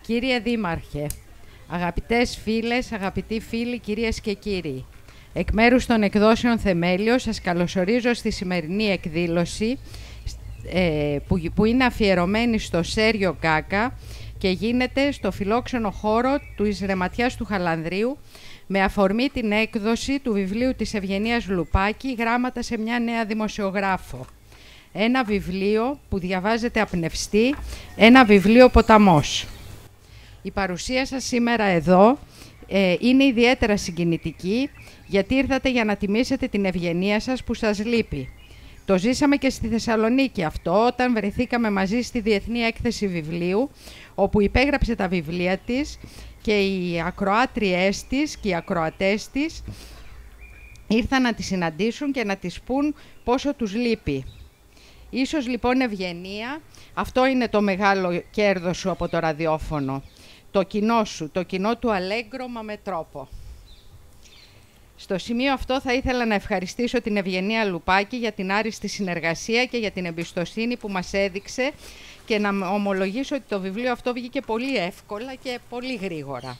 Κύριε Δήμαρχε, αγαπητές φίλες, αγαπητοί φίλοι, κυρίες και κύριοι, εκ μέρους των εκδόσεων Θεμέλιος σας καλωσορίζω στη σημερινή εκδήλωση που είναι αφιερωμένη στο Σέριο Κάκα και γίνεται στο φιλόξενο χώρο του Ρεματιάς του Χαλανδρίου με αφορμή την έκδοση του βιβλίου της Ευγενίας Λουπάκη «Γράμματα σε μια νέα δημοσιογράφο». Ένα βιβλίο που διαβάζεται απνευστή, ένα βιβλίο ποταμός. Η παρουσία σας σήμερα εδώ είναι ιδιαίτερα συγκινητική, γιατί ήρθατε για να τιμήσετε την ευγενία σας που σας λείπει. Το ζήσαμε και στη Θεσσαλονίκη αυτό, όταν βρεθήκαμε μαζί στη Διεθνή Έκθεση Βιβλίου, όπου υπέγραψε τα βιβλία της και οι ακροάτριές της και οι ακροατές της ήρθαν να τη συναντήσουν και να της πούν πόσο τους λείπει. Ίσως λοιπόν, Ευγενία, αυτό είναι το μεγάλο κέρδος σου από το ραδιόφωνο. Το κοινό σου, το κοινό του Αλέγκρο μα με τρόπο. Στο σημείο αυτό θα ήθελα να ευχαριστήσω την Ευγενία Λουπάκη για την άριστη συνεργασία και για την εμπιστοσύνη που μας έδειξε και να ομολογήσω ότι το βιβλίο αυτό βγήκε πολύ εύκολα και πολύ γρήγορα.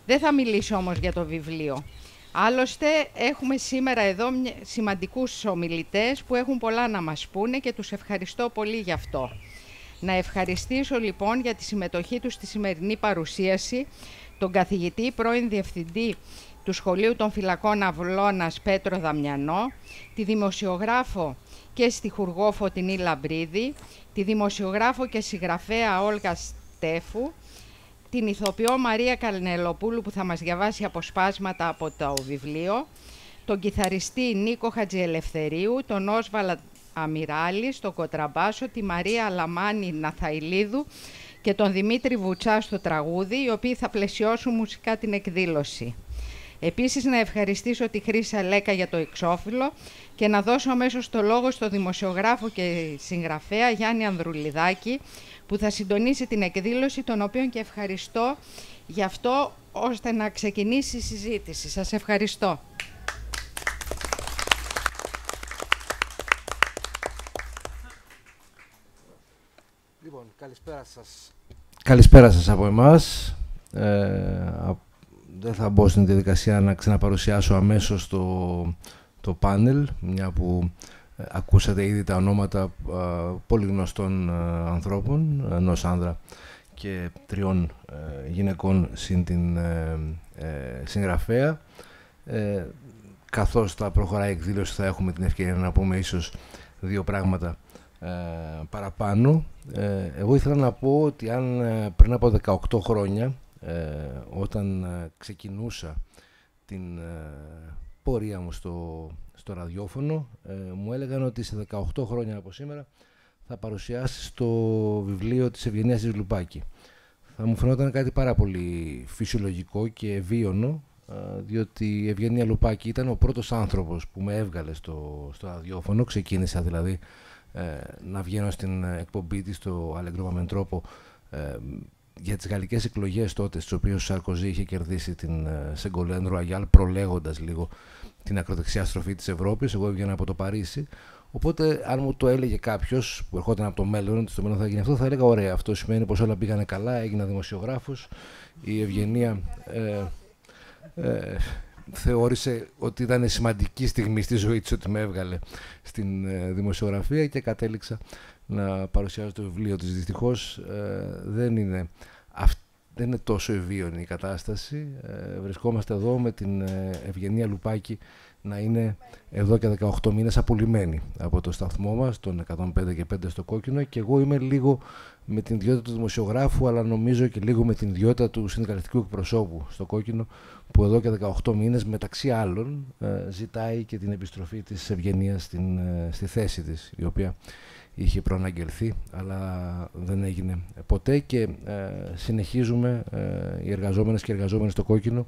Δεν θα μιλήσω όμως για το βιβλίο. Άλλωστε, έχουμε σήμερα εδώ σημαντικούς ομιλητές που έχουν πολλά να μας πούνε και τους ευχαριστώ πολύ γι' αυτό. Να ευχαριστήσω λοιπόν για τη συμμετοχή τους στη σημερινή παρουσίαση τον καθηγητή, πρώην διευθυντή του Σχολείου των Φυλακών Αυλώνας Πέτρο Δαμιανό, τη δημοσιογράφο και στιχουργό Φωτεινή Λαμπρίδη, τη δημοσιογράφο και συγγραφέα Όλγα Στέφου, την ηθοποιό Μαρία Κανελοπούλου που θα μας διαβάσει αποσπάσματα από το βιβλίο, τον κιθαριστή Νίκο Χατζιελευθερίου, τον Όσβαλα Αμυράλη στο κοντραμπάσο, τη Μαρία Λαμάνη Ναθαηλίδου και τον Δημήτρη Βουτσά στο τραγούδι, οι οποίοι θα πλαισιώσουν μουσικά την εκδήλωση. Επίσης, να ευχαριστήσω τη Χρύσα Λέκα για το εξώφυλλο και να δώσω αμέσως το λόγο στο δημοσιογράφο και συγγραφέα Γιάννη Ανδρουλιδάκη, που θα συντονίσει την εκδήλωση, τον οποίον και ευχαριστώ γι' αυτό, ώστε να ξεκινήσει η συζήτηση. Σας ευχαριστώ. Λοιπόν, καλησπέρα σας από εμάς. Δεν θα μπω στην διαδικασία να ξαναπαρουσιάσω αμέσως το πάνελ, μια που ακούσατε ήδη τα ονόματα πολύ γνωστών ανθρώπων, ενός άνδρα και 3 γυναικών συν την συγγραφέα. Καθώς θα προχωράει η εκδήλωση θα έχουμε την ευκαιρία να πούμε ίσως 2 πράγματα παραπάνω. Εγώ ήθελα να πω ότι αν πριν από 18 χρόνια, όταν ξεκινούσα την πορεία μου στο ραδιόφωνο, μου έλεγαν ότι σε 18 χρόνια από σήμερα θα παρουσιάσεις το βιβλίο της Ευγενίας της Λουπάκη. Θα μου φαινόταν κάτι πάρα πολύ φυσιολογικό και ευίωνο, διότι η Ευγενία Λουπάκη ήταν ο πρώτος άνθρωπος που με έβγαλε στο ραδιόφωνο. Ξεκίνησα δηλαδή να βγαίνω στην εκπομπή της στο Αλέγκρο με τρόπο για τις γαλλικές εκλογές τότε, στις οποίες ο Σαρκοζή είχε κερδίσει την Σεγκολέν Ρουαγιάλ, προλέγοντας λίγο την ακροδεξιά στροφή της Ευρώπης. Εγώ έβγαινα από το Παρίσι. Οπότε, αν μου το έλεγε κάποιος που ερχόταν από το μέλλον, ότι στο μέλλον θα γίνει αυτό, θα έλεγα: ωραία, αυτό σημαίνει πως όλα πήγανε καλά, έγινα δημοσιογράφος. Η Ευγενία θεώρησε ότι ήταν σημαντική στιγμή στη ζωή της ότι με έβγαλε στην δημοσιογραφία και κατέληξα να παρουσιάζω το βιβλίο της. Δυστυχώς δεν είναι τόσο ευίωνη η κατάσταση. Βρισκόμαστε εδώ με την Ευγενία Λουπάκη να είναι εδώ και 18 μήνες απολυμένη από το σταθμό μας, τον 105 και 5 στο Κόκκινο, και εγώ είμαι λίγο με την ιδιότητα του δημοσιογράφου, αλλά νομίζω και λίγο με την ιδιότητα του συνδικαλιστικού εκπροσώπου στο Κόκκινο, που εδώ και 18 μήνες μεταξύ άλλων ζητάει και την επιστροφή της Ευγενίας στη θέση της, η οποία είχε προαναγγελθεί, αλλά δεν έγινε ποτέ, και συνεχίζουμε οι εργαζόμενες και οι εργαζόμενοι στο Κόκκινο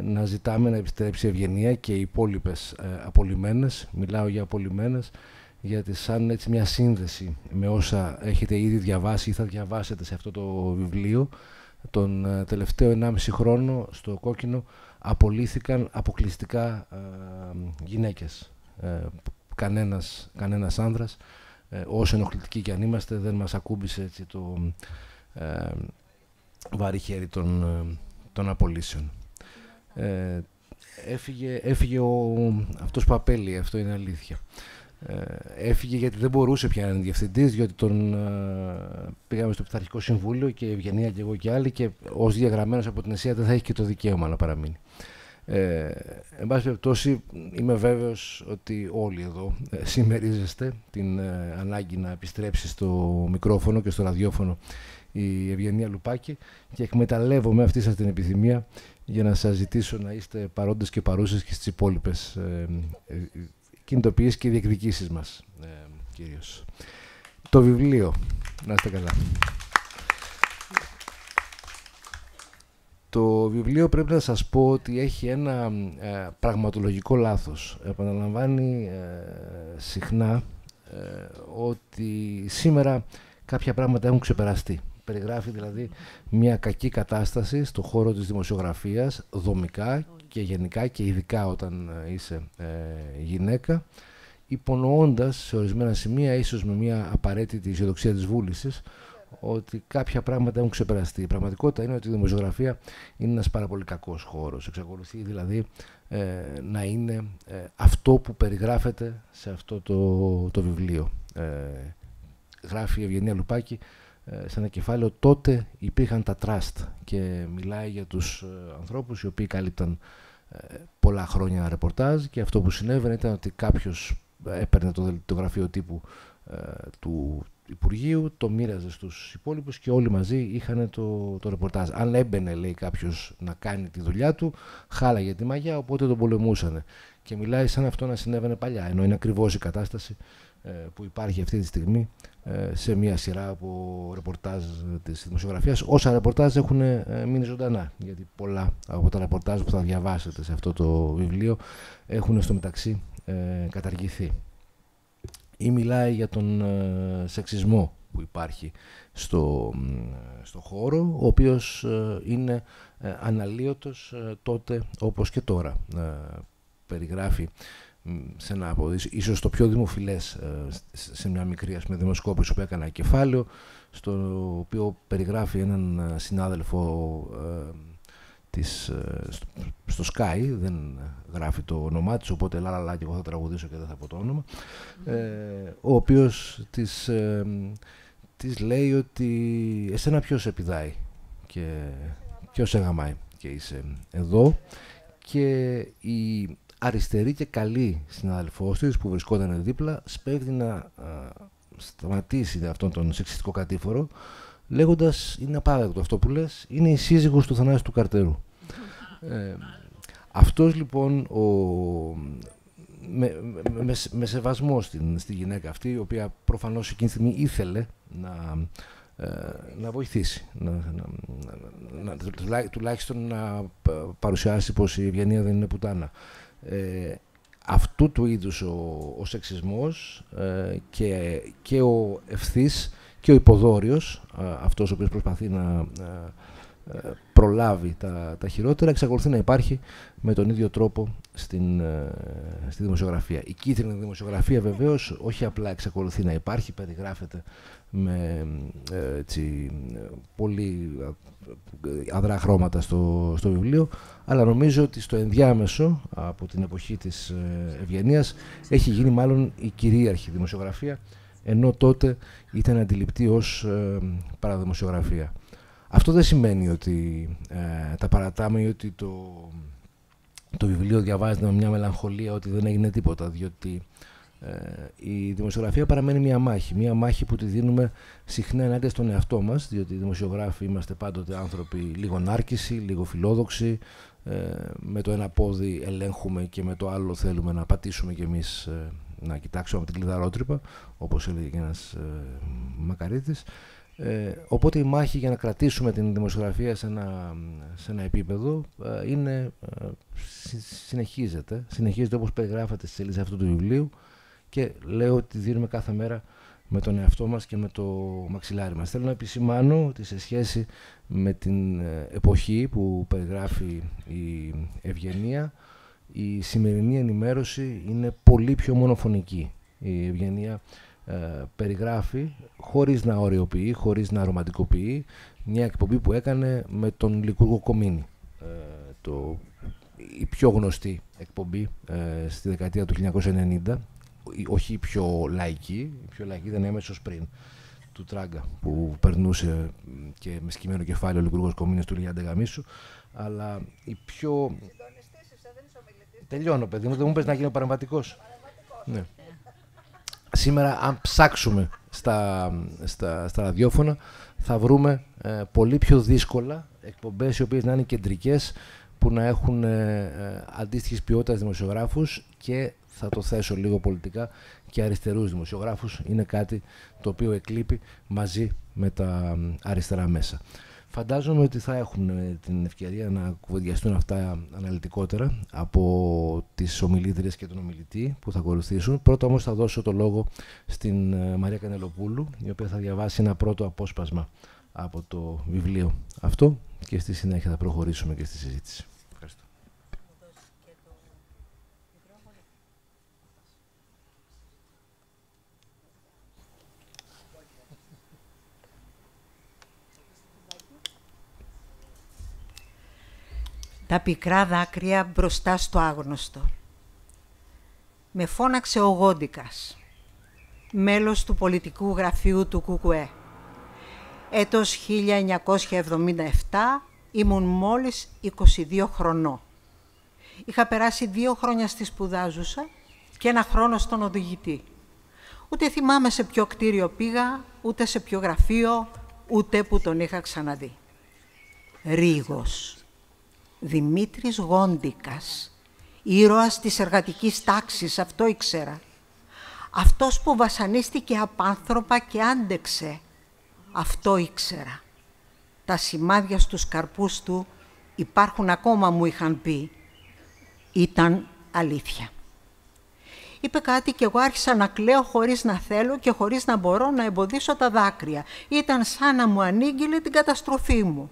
να ζητάμε να επιστρέψει η Ευγενία και οι υπόλοιπες απολυμμένες. Μιλάω για απολυμμένες, γιατί σαν έτσι μια σύνδεση με όσα έχετε ήδη διαβάσει ή θα διαβάσετε σε αυτό το βιβλίο. Τον τελευταίο 1,5 χρόνο στο Κόκκινο απολύθηκαν αποκλειστικά γυναίκες. Κανένας άνδρας, όσο ενοχλητικοί και αν είμαστε, δεν μας ακούμπησε έτσι βαρύ χέρι των απολύσεων. Έφυγε αυτός που απέλυε, αυτό είναι αλήθεια. Έφυγε γιατί δεν μπορούσε πια να είναι διευθυντής, διότι πήγαμε στο Πειθαρχικό Συμβούλιο και η Ευγενία και εγώ και άλλοι, και ως διαγραμμένος από την ΕΣΥΑ δεν θα έχει και το δικαίωμα να παραμείνει. Εν πάση περιπτώσει, είμαι βέβαιος ότι όλοι εδώ συμμερίζεστε την ανάγκη να επιστρέψει στο μικρόφωνο και στο ραδιόφωνο η Ευγενία Λουπάκη, και εκμεταλλεύομαι αυτή σας την επιθυμία για να σας ζητήσω να είστε παρόντες και παρούσες και στις υπόλοιπες κινητοποιήσεις και διεκδικήσεις μας, κυρίως. Το βιβλίο, να είστε καλά. Το βιβλίο πρέπει να σας πω ότι έχει ένα πραγματολογικό λάθος. Επαναλαμβάνει συχνά ότι σήμερα κάποια πράγματα έχουν ξεπεραστεί. Περιγράφει δηλαδή μια κακή κατάσταση στο χώρο της δημοσιογραφίας, δομικά και γενικά και ειδικά όταν είσαι γυναίκα, υπονοώντας σε ορισμένα σημεία, ίσως με μια απαραίτητη αισιοδοξία της βούλησης, ότι κάποια πράγματα έχουν ξεπεραστεί. Η πραγματικότητα είναι ότι η δημοσιογραφία είναι ένας πάρα πολύ κακός χώρος. Εξακολουθεί δηλαδή να είναι αυτό που περιγράφεται σε αυτό το βιβλίο. Γράφει η Ευγενία Λουπάκη σε ένα κεφάλαιο: τότε υπήρχαν τα τραστ, και μιλάει για τους ανθρώπους οι οποίοι κάλυπταν πολλά χρόνια ρεπορτάζ, και αυτό που συνέβαινε ήταν ότι κάποιος έπαιρνε το γραφείο τύπου του Υπουργείου, το μοίραζε στους υπόλοιπους και όλοι μαζί είχαν το ρεπορτάζ. Αν έμπαινε, λέει, κάποιος να κάνει τη δουλειά του, χάλαγε τη μαγιά, οπότε τον πολεμούσανε. Και μιλάει σαν αυτό να συνέβαινε παλιά, ενώ είναι ακριβώς η κατάσταση που υπάρχει αυτή τη στιγμή σε μια σειρά από ρεπορτάζ της δημοσιογραφίας. Όσα ρεπορτάζ έχουν μείνει ζωντανά, γιατί πολλά από τα ρεπορτάζ που θα διαβάσετε σε αυτό το βιβλίο έχουν στο μεταξύ καταργηθεί. Ή μιλάει για τον σεξισμό που υπάρχει στο χώρο, ο οποίος είναι αναλύωτος τότε όπως και τώρα. Περιγράφει σε ένα από ίσως το πιο δημοφιλές, σε μια μικρή δημοσκόπηση που έκανα κεφάλαιο, στο οποίο περιγράφει έναν συνάδελφο στο Sky, δεν γράφει το όνομά της, οπότε λαλαλά και εγώ θα τραγουδήσω και δεν θα πω το όνομα, ο οποίος της λέει ότι εσένα ποιος σε πηδάει και ποιος σε γαμάει και είσαι εδώ, και η αριστερή και καλή συνάδελφός της που βρισκόταν δίπλα σπέβδει να σταματήσει αυτόν τον σεξιστικό κατήφορο, λέγοντας: είναι απαράδεκτο αυτό που λες, είναι η σύζυγος του Θανάση του Καρτερού. Αυτός λοιπόν με σεβασμό στη γυναίκα αυτή, η οποία προφανώς εκείνη τη στιγμή ήθελε να βοηθήσει, τουλάχιστον να παρουσιάσει πως η Ευγενία δεν είναι πουτάνα. Αυτού του είδους ο σεξισμός και ο ευθύς και ο υποδόριος, αυτός ο οποίος προσπαθεί να προλάβει τα χειρότερα, εξακολουθεί να υπάρχει με τον ίδιο τρόπο στη δημοσιογραφία. Η κίτρινη δημοσιογραφία βεβαίως όχι απλά εξακολουθεί να υπάρχει, περιγράφεται με πολύ αδρά χρώματα στο βιβλίο, αλλά νομίζω ότι στο ενδιάμεσο, από την εποχή της Ευγενίας, έχει γίνει μάλλον η κυρίαρχη δημοσιογραφία, ενώ τότε ήταν αντιληπτή ως παραδημοσιογραφία. Αυτό δεν σημαίνει ότι τα παρατάμε ή ότι το βιβλίο διαβάζεται με μια μελαγχολία ότι δεν έγινε τίποτα, διότι η δημοσιογραφία παραμένει μια μάχη που τη δίνουμε συχνά ενάντια στον εαυτό μας, διότι οι δημοσιογράφοι είμαστε πάντοτε άνθρωποι λίγο νάρκissοι, λίγο φιλόδοξοι, με το ένα πόδι ελέγχουμε και με το άλλο θέλουμε να πατήσουμε κι εμείς, να κοιτάξουμε από την κλειδαρότρυπα, όπως έλεγε και ένας Μακαρίτης. Οπότε η μάχη για να κρατήσουμε την δημοσιογραφία σε ένα επίπεδο συνεχίζεται όπως περιγράφεται στη σελίδα αυτού του βιβλίου, και λέω ότι δίνουμε κάθε μέρα με τον εαυτό μας και με το μαξιλάρι μας. Θέλω να επισημάνω ότι σε σχέση με την εποχή που περιγράφει η Ευγενία, η σημερινή ενημέρωση είναι πολύ πιο μονοφωνική. Η Ευγενία περιγράφει, χωρίς να οριοποιεί, χωρίς να ρομαντικοποιεί, μια εκπομπή που έκανε με τον Λικούργο Κομίνη. Η πιο γνωστή εκπομπή στη δεκαετία του 1990, όχι η πιο λαϊκή, η πιο λαϊκή ήταν έμεσος πριν, του Τράγκα, που περνούσε και με σκυμμένο κεφάλι ο Λικούργος Κομίνης του Λιάντε Γαμίσου, αλλά η πιο... Τελειώνω, παιδί μου, δεν μου πες να γίνω παρεμβατικός. Ναι. Σήμερα, αν ψάξουμε στα ραδιόφωνα, θα βρούμε πολύ πιο δύσκολα εκπομπές οι οποίες να είναι κεντρικές, που να έχουν αντίστοιχης ποιότητας δημοσιογράφους και, θα το θέσω λίγο πολιτικά, και αριστερούς δημοσιογράφους. Είναι κάτι το οποίο εκλείπει μαζί με τα αριστερά μέσα. Φαντάζομαι ότι θα έχουν την ευκαιρία να κουβεντιαστούν αυτά αναλυτικότερα από τις ομιλήτριες και τον ομιλητή που θα ακολουθήσουν. Πρώτα όμως θα δώσω το λόγο στην Μαρία Κανελοπούλου, η οποία θα διαβάσει ένα πρώτο απόσπασμα από το βιβλίο αυτό και στη συνέχεια θα προχωρήσουμε και στη συζήτηση. Ευχαριστώ. Τα πικρά δάκρυα μπροστά στο άγνωστο. Με φώναξε ο Γόντικας, μέλος του πολιτικού γραφείου του ΚΚΕ. Έτος 1977, ήμουν μόλις 22 χρονών. Είχα περάσει 2 χρόνια στη σπουδάζουσα και 1 χρόνο στον οδηγητή. Ούτε θυμάμαι σε ποιο κτίριο πήγα, ούτε σε ποιο γραφείο, ούτε που τον είχα ξαναδεί. Ρίγος. Δημήτρης Γόντικας, ήρωας της εργατικής τάξης, αυτό ήξερα. Αυτός που βασανίστηκε απάνθρωπα και άντεξε, αυτό ήξερα. Τα σημάδια στους καρπούς του υπάρχουν ακόμα, μου είχαν πει. Ήταν αλήθεια. Είπε κάτι και εγώ άρχισα να κλαίω χωρίς να θέλω και χωρίς να μπορώ να εμποδίσω τα δάκρυα. Ήταν σαν να μου ανήγγειλε την καταστροφή μου.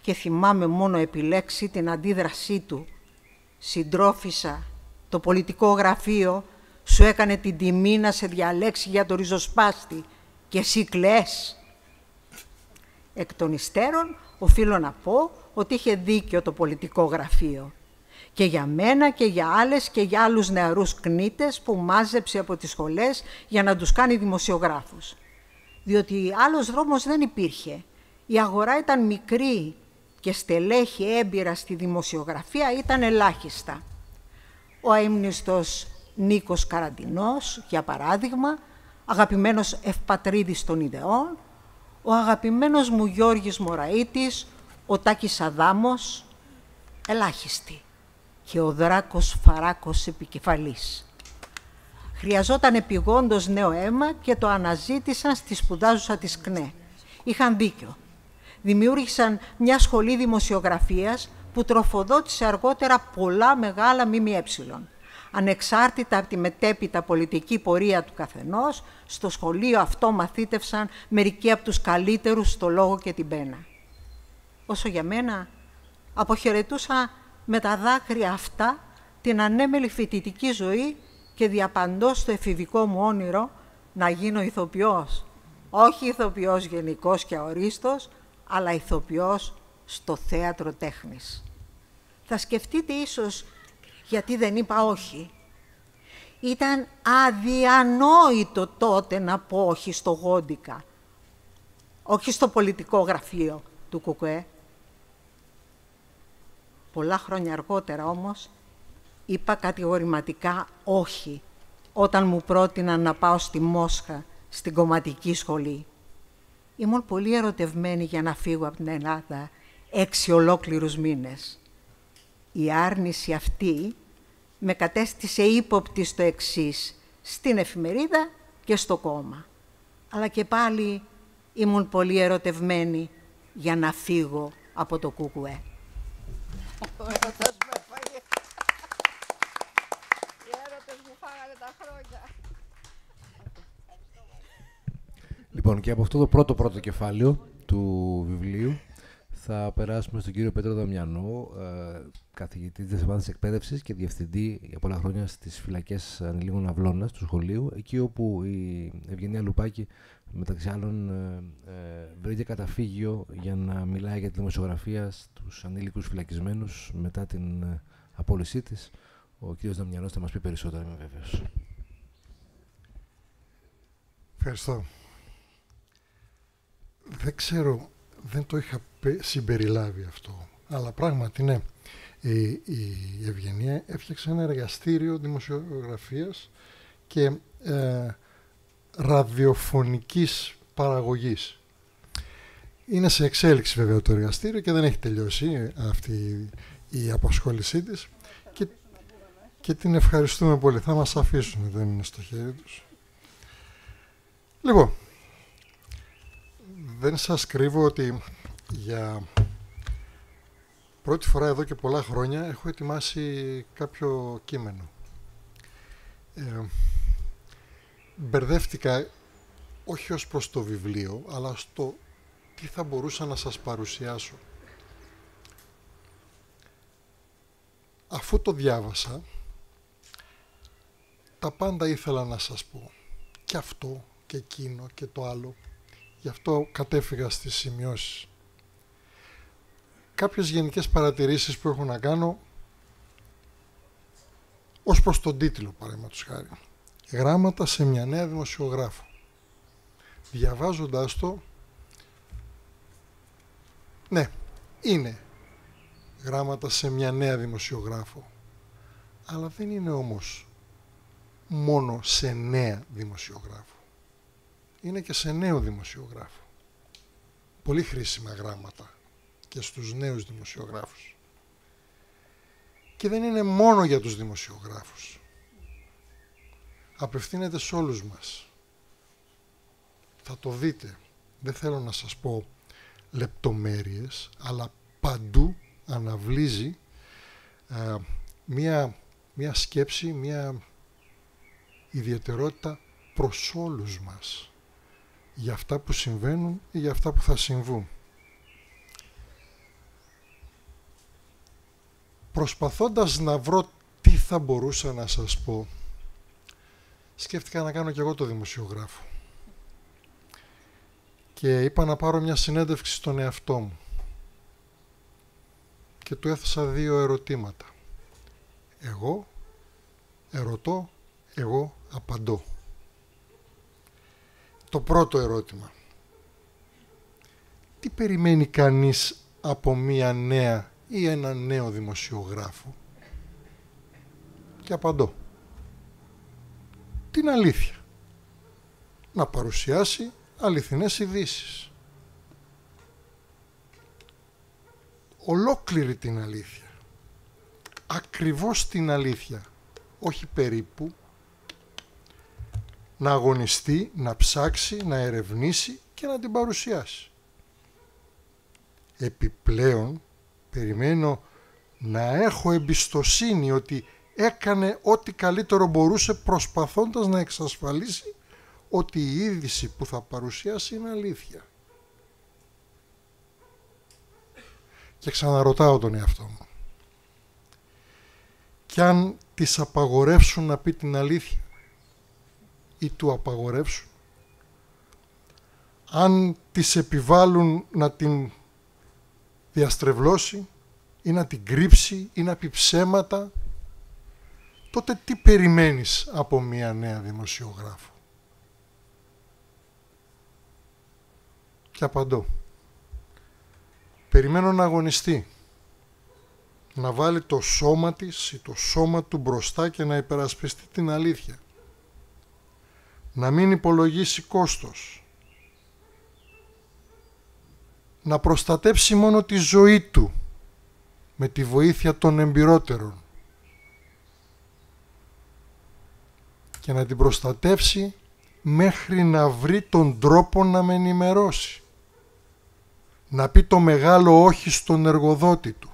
Και θυμάμαι μόνο επιλέξει την αντίδρασή του. Συντρόφισσα, το πολιτικό γραφείο σου έκανε την τιμή να σε διαλέξει για το ριζοσπάστη και εσύ κλαις. Εκ των υστέρων οφείλω να πω ότι είχε δίκιο το πολιτικό γραφείο. Και για μένα και για άλλες και για άλλους νεαρούς κνήτες που μάζεψε από τις σχολές για να τους κάνει δημοσιογράφους. Διότι άλλος δρόμος δεν υπήρχε. Η αγορά ήταν μικρή και στελέχη έμπειρα στη δημοσιογραφία ήταν ελάχιστα. Ο αείμνηστος Νίκος Καραντινός, για παράδειγμα, αγαπημένος ευπατρίδης των ιδεών, ο αγαπημένος μου Γιώργης Μωραΐτης, ο Τάκης Αδάμος, ελάχιστοι, και ο Δράκος Φαράκος επικεφαλής. Χρειαζόταν επειγόντως νέο αίμα και το αναζήτησαν στη σπουδάζουσα της ΚΝΕ. Είχαν δίκιο. Δημιούργησαν μια σχολή δημοσιογραφίας που τροφοδότησε αργότερα πολλά μεγάλα ΜΜΕ. Ανεξάρτητα από τη μετέπειτα πολιτική πορεία του καθενός, στο σχολείο αυτό μαθήτευσαν μερικοί από τους καλύτερους στο λόγο και την πένα. Όσο για μένα, αποχαιρετούσα με τα δάκρυα αυτά την ανέμελη φοιτητική ζωή και διαπαντώ στο εφηβικό μου όνειρο να γίνω ηθοποιός. Όχι ηθοποιός γενικός και αορίστος, αλλά ηθοποιός στο θέατρο τέχνης. Θα σκεφτείτε ίσως γιατί δεν είπα όχι. Ήταν αδιανόητο τότε να πω όχι στο Γόντικα, όχι στο πολιτικό γραφείο του ΚΚΕ. Πολλά χρόνια αργότερα όμως είπα κατηγορηματικά όχι όταν μου πρότειναν να πάω στη Μόσχα, στην κομματική σχολή. Ήμουν πολύ ερωτευμένη για να φύγω από την Ελλάδα 6 ολόκληρους μήνες. Η άρνηση αυτή με κατέστησε ύποπτη στο εξής, στην εφημερίδα και στο κόμμα. Αλλά και πάλι ήμουν πολύ ερωτευμένη για να φύγω από το ΚΚΕ. Ο έρωτας με έφαγε. Οι έρωτες μου φάγανε τα χρόνια. Λοιπόν, και από αυτό το πρώτο κεφάλαιο του βιβλίου θα περάσουμε στον κύριο Πέτρο Δαμιανό, καθηγητή της Δευτεροβάθμιας Εκπαίδευσης και διευθυντή για πολλά χρόνια στις φυλακές ανηλίκων Αυλώνας του σχολείου, εκεί όπου η Ευγενία Λουπάκη, μεταξύ άλλων, βρήκε καταφύγιο για να μιλάει για τη δημοσιογραφία στους ανήλικους φυλακισμένους μετά την απόλυσή της. Ο κύριος Δαμιανός θα μας πει περισσότερα, είμαι βέβαιος. Ευχαριστώ. Δεν ξέρω, δεν το είχα συμπεριλάβει αυτό, αλλά πράγματι ναι. Η Ευγενία έφτιαξε ένα εργαστήριο δημοσιογραφίας και ραδιοφωνικής παραγωγής. Είναι σε εξέλιξη βέβαια το εργαστήριο και δεν έχει τελειώσει αυτή η απασχόλησή της και την ευχαριστούμε πολύ. Θα μας αφήσουν, δεν είναι στο χέρι τους. Λοιπόν, δεν σας κρύβω ότι για πρώτη φορά εδώ και πολλά χρόνια έχω ετοιμάσει κάποιο κείμενο. Μπερδεύτηκα όχι ως προς το βιβλίο, αλλά στο τι θα μπορούσα να σας παρουσιάσω. Αφού το διάβασα, τα πάντα ήθελα να σας πω. Και αυτό και εκείνο και το άλλο. Γι' αυτό κατέφυγα στις σημειώσεις. Κάποιες γενικές παρατηρήσεις που έχω να κάνω ως προς τον τίτλο, παραδείγματος χάρη. Γράμματα σε μια νέα δημοσιογράφο. Διαβάζοντας το, ναι, είναι γράμματα σε μια νέα δημοσιογράφο. Αλλά δεν είναι όμως μόνο σε νέα δημοσιογράφο. Είναι και σε νέο δημοσιογράφο. Πολύ χρήσιμα γράμματα και στους νέους δημοσιογράφους. Και δεν είναι μόνο για τους δημοσιογράφους. Απευθύνεται σε όλους μας. Θα το δείτε. Δεν θέλω να σας πω λεπτομέρειες, αλλά παντού αναβλύζει μία σκέψη, μία ιδιαιτερότητα προς όλους μας. Για αυτά που συμβαίνουν ή για αυτά που θα συμβούν. Προσπαθώντας να βρω τι θα μπορούσα να σας πω, σκέφτηκα να κάνω κι εγώ το δημοσιογράφο. Και είπα να πάρω μια συνέντευξη στον εαυτό μου. Και του έθεσα 2 ερωτήματα. Εγώ ερωτώ, εγώ απαντώ. Το πρώτο ερώτημα. Τι περιμένει κανείς από μία νέα ή ένα νέο δημοσιογράφο? Και απαντώ. Την αλήθεια. Να παρουσιάσει αληθινές ειδήσεις. Ολόκληρη την αλήθεια. Ακριβώς την αλήθεια. Όχι περίπου. Να αγωνιστεί, να ψάξει, να ερευνήσει και να την παρουσιάσει. Επιπλέον, περιμένω να έχω εμπιστοσύνη ότι έκανε ό,τι καλύτερο μπορούσε προσπαθώντας να εξασφαλίσει ότι η είδηση που θα παρουσιάσει είναι αλήθεια. Και ξαναρωτάω τον εαυτό μου. Κι αν της απαγορεύσουν να πει την αλήθεια ή του απαγορεύσουν, αν της επιβάλλουν να την διαστρεβλώσει ή να την κρύψει ή να πει ψέματα, τότε τι περιμένεις από μια νέα δημοσιογράφο? Και απαντώ. Περιμένω να αγωνιστεί, να βάλει το σώμα της ή το σώμα του μπροστά και να υπερασπιστεί την αλήθεια. Να μην υπολογίσει κόστος. Να προστατέψει μόνο τη ζωή του με τη βοήθεια των εμπειρότερων. Και να την προστατεύσει μέχρι να βρει τον τρόπο να με ενημερώσει. Να πει το μεγάλο όχι στον εργοδότη του.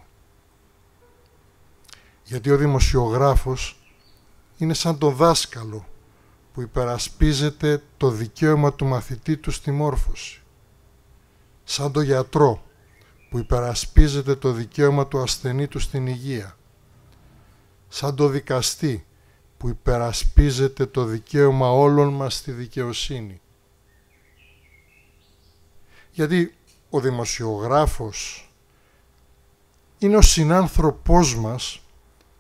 Γιατί ο δημοσιογράφος είναι σαν το δάσκαλο που υπερασπίζεται το δικαίωμα του μαθητή του στη μόρφωση. Σαν το γιατρό που υπερασπίζεται το δικαίωμα του ασθενή του στην υγεία, σαν το δικαστή που υπερασπίζεται το δικαίωμα όλων μας στη δικαιοσύνη. Γιατί ο δημοσιογράφος είναι ο συνάνθρωπός μας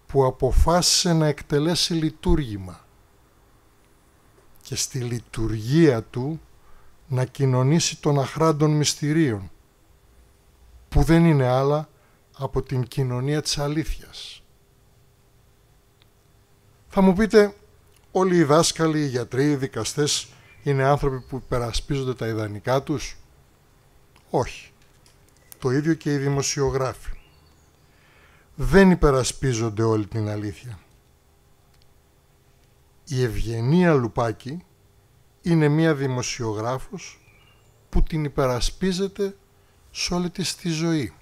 που αποφάσισε να εκτελέσει λειτουργήμα και στη λειτουργία του να κοινωνήσει των αχράντων μυστηρίων, που δεν είναι άλλα από την κοινωνία της αλήθειας. Θα μου πείτε, όλοι οι δάσκαλοι, οι γιατροί, οι δικαστές είναι άνθρωποι που υπερασπίζονται τα ιδανικά τους? Όχι. Το ίδιο και οι δημοσιογράφοι. Δεν υπερασπίζονται όλη την αλήθεια. Η Ευγενία Λουπάκη είναι μία δημοσιογράφος που την υπερασπίζεται σε όλη της τη ζωή.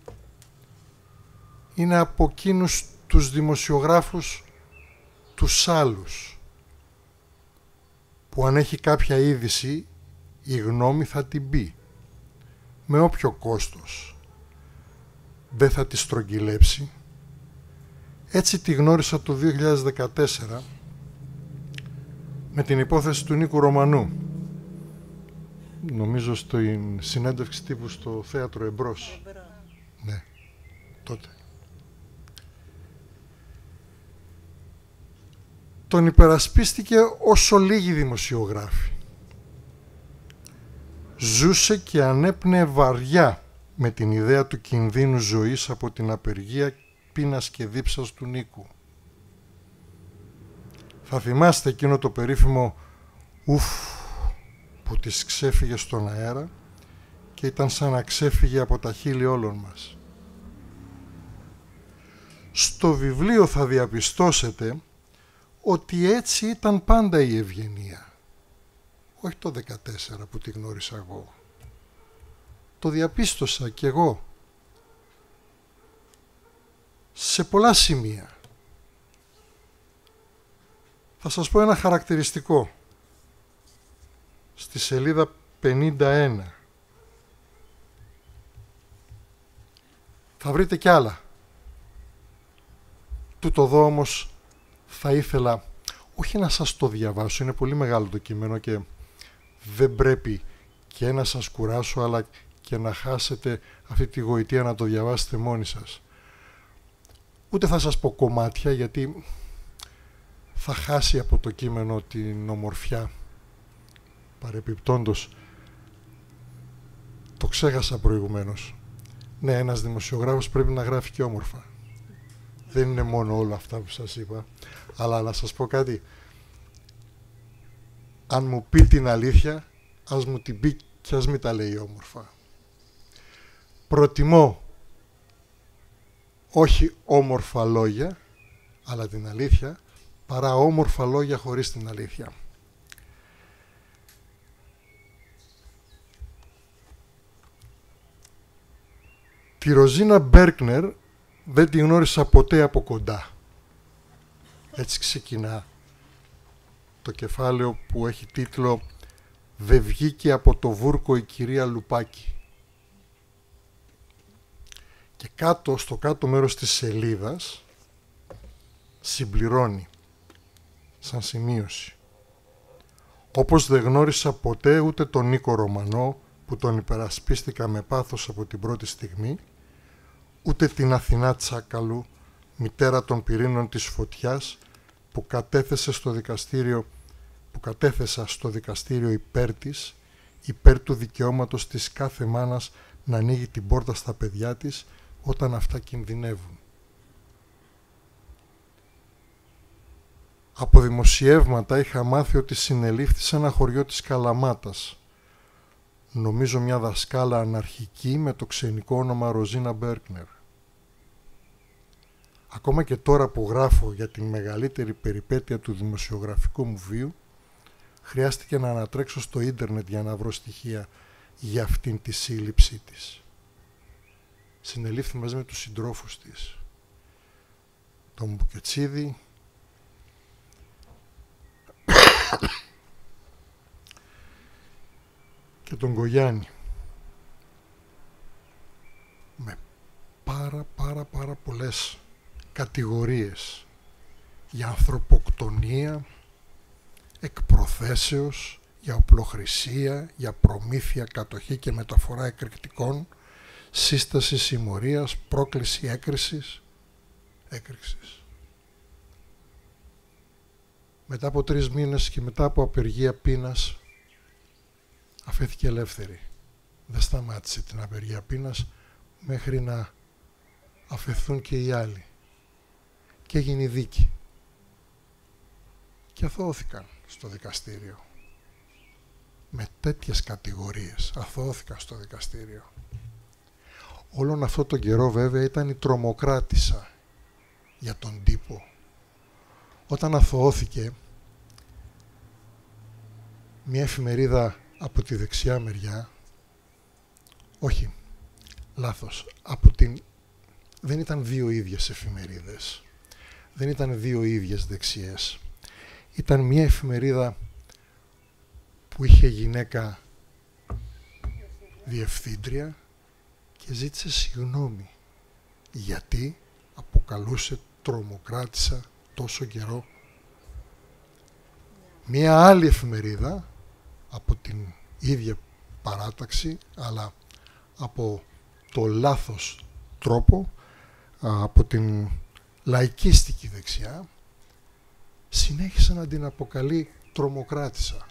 Είναι από εκείνους τους δημοσιογράφους τους άλλους, που αν έχει κάποια είδηση η γνώμη θα την πει, με όποιο κόστος. Δεν θα τη στρογγυλέψει. Έτσι τη γνώρισα το 2014 με την υπόθεση του Νίκου Ρωμανού. Νομίζω στην συνέντευξη τύπου στο Θέατρο Εμπρός. Ναι, τότε. Τον υπερασπίστηκε όσο λίγοι δημοσιογράφοι. Ζούσε και ανέπνεε βαριά με την ιδέα του κινδύνου ζωής από την απεργία, πείνας και δίψας του Νίκου. Θα θυμάστε εκείνο το περίφημο «ουφ» που της ξέφυγε στον αέρα και ήταν σαν να ξέφυγε από τα χείλη όλων μας. Στο βιβλίο θα διαπιστώσετε ότι έτσι ήταν πάντα η Ευγενία. Όχι το 14 που τη γνώρισα εγώ. Το διαπίστωσα κι εγώ. Σε πολλά σημεία. Θα σας πω ένα χαρακτηριστικό. Στη σελίδα 51. Θα βρείτε κι άλλα. Τούτο εδώ όμως θα ήθελα όχι να σας το διαβάσω, είναι πολύ μεγάλο το κείμενο και δεν πρέπει και να σας κουράσω αλλά και να χάσετε αυτή τη γοητεία να το διαβάσετε μόνοι σας. Ούτε θα σας πω κομμάτια γιατί θα χάσει από το κείμενο την ομορφιά. Παρεπιπτόντως, το ξέχασα προηγουμένως. Ναι, ένας δημοσιογράφος πρέπει να γράφει και όμορφα. Δεν είναι μόνο όλα αυτά που σας είπα. Αλλά να σας πω κάτι. Αν μου πει την αλήθεια, ας μου την πει και ας μην τα λέει όμορφα. Προτιμώ όχι όμορφα λόγια, αλλά την αλήθεια, παρά όμορφα λόγια χωρίς την αλήθεια. Τη Ροζίνα Μπέρκνερ δεν τη γνώρισα ποτέ από κοντά. Έτσι ξεκινά το κεφάλαιο που έχει τίτλο «Δεν βγήκε από το βούρκο η κυρία Λουπάκη». Και κάτω, στο κάτω μέρος της σελίδας, συμπληρώνει, σαν σημείωση. Όπως δεν γνώρισα ποτέ ούτε τον Νίκο Ρωμανό, που τον υπερασπίστηκα με πάθος από την πρώτη στιγμή, ούτε την Αθηνά Τσάκαλου, μητέρα των πυρήνων της φωτιάς, που κατέθεσα στο δικαστήριο υπέρ της, υπέρ του δικαιώματος της κάθε μάνας να ανοίγει την πόρτα στα παιδιά της όταν αυτά κινδυνεύουν. Από δημοσιεύματα είχα μάθει ότι συνελήφθη σε ένα χωριό της Καλαμάτας. Νομίζω μια δασκάλα αναρχική με το ξενικό όνομα Ροζίνα Μπέρκνερ. Ακόμα και τώρα που γράφω για την μεγαλύτερη περιπέτεια του δημοσιογραφικού μου βίου, χρειάστηκε να ανατρέξω στο ίντερνετ για να βρω στοιχεία για αυτήν τη σύλληψή της. Συνελήφθη μαζί με τους συντρόφους της, τον Μπουκετσίδη, και τον Κογιάννη. με πάρα πολλές κατηγορίες για ανθρωποκτονία, εκ προθέσεως, για οπλοχρησία, για προμήθεια, κατοχή και μεταφορά εκρηκτικών, σύσταση συμμορίας, πρόκληση έκρηξης. Μετά από 3 μήνες και μετά από απεργία πείνας, αφέθηκε ελεύθερη. Δεν σταμάτησε την απεργία πείνας μέχρι να αφαιθούν και οι άλλοι. Και έγινε η δίκη. Και αθώθηκαν στο δικαστήριο. Με τέτοιες κατηγορίες αθώθηκαν στο δικαστήριο. Όλον αυτό τον καιρό βέβαια ήταν η τρομοκράτισσα για τον τύπο. Όταν αθωώθηκε, μια εφημερίδα από τη δεξιά μεριά, όχι, λάθος, δεν ήταν 2 ίδιες εφημερίδες, δεν ήταν 2 ίδιες δεξιές. Ήταν μια εφημερίδα που είχε γυναίκα διευθύντρια και ζήτησε συγγνώμη γιατί αποκαλούσε τρομοκράτισσα τόσο καιρό. Μία άλλη εφημερίδα από την ίδια παράταξη, αλλά από το λάθος τρόπο, από την λαϊκίστικη δεξιά, συνέχισε να την αποκαλεί τρομοκράτισσα.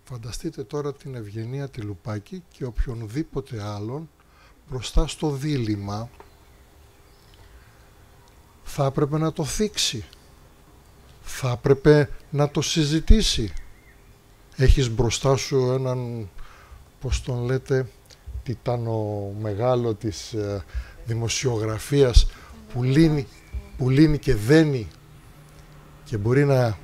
Φανταστείτε τώρα την Ευγενία τη Λουπάκη και οποιονδήποτε άλλον μπροστά στο δίλημμα θα έπρεπε να το θίξει, θα έπρεπε να το συζητήσει. Έχεις μπροστά σου έναν, πώς τον λέτε, τιτάνο μεγάλο της δημοσιογραφίας που λύνει και δένει και μπορεί να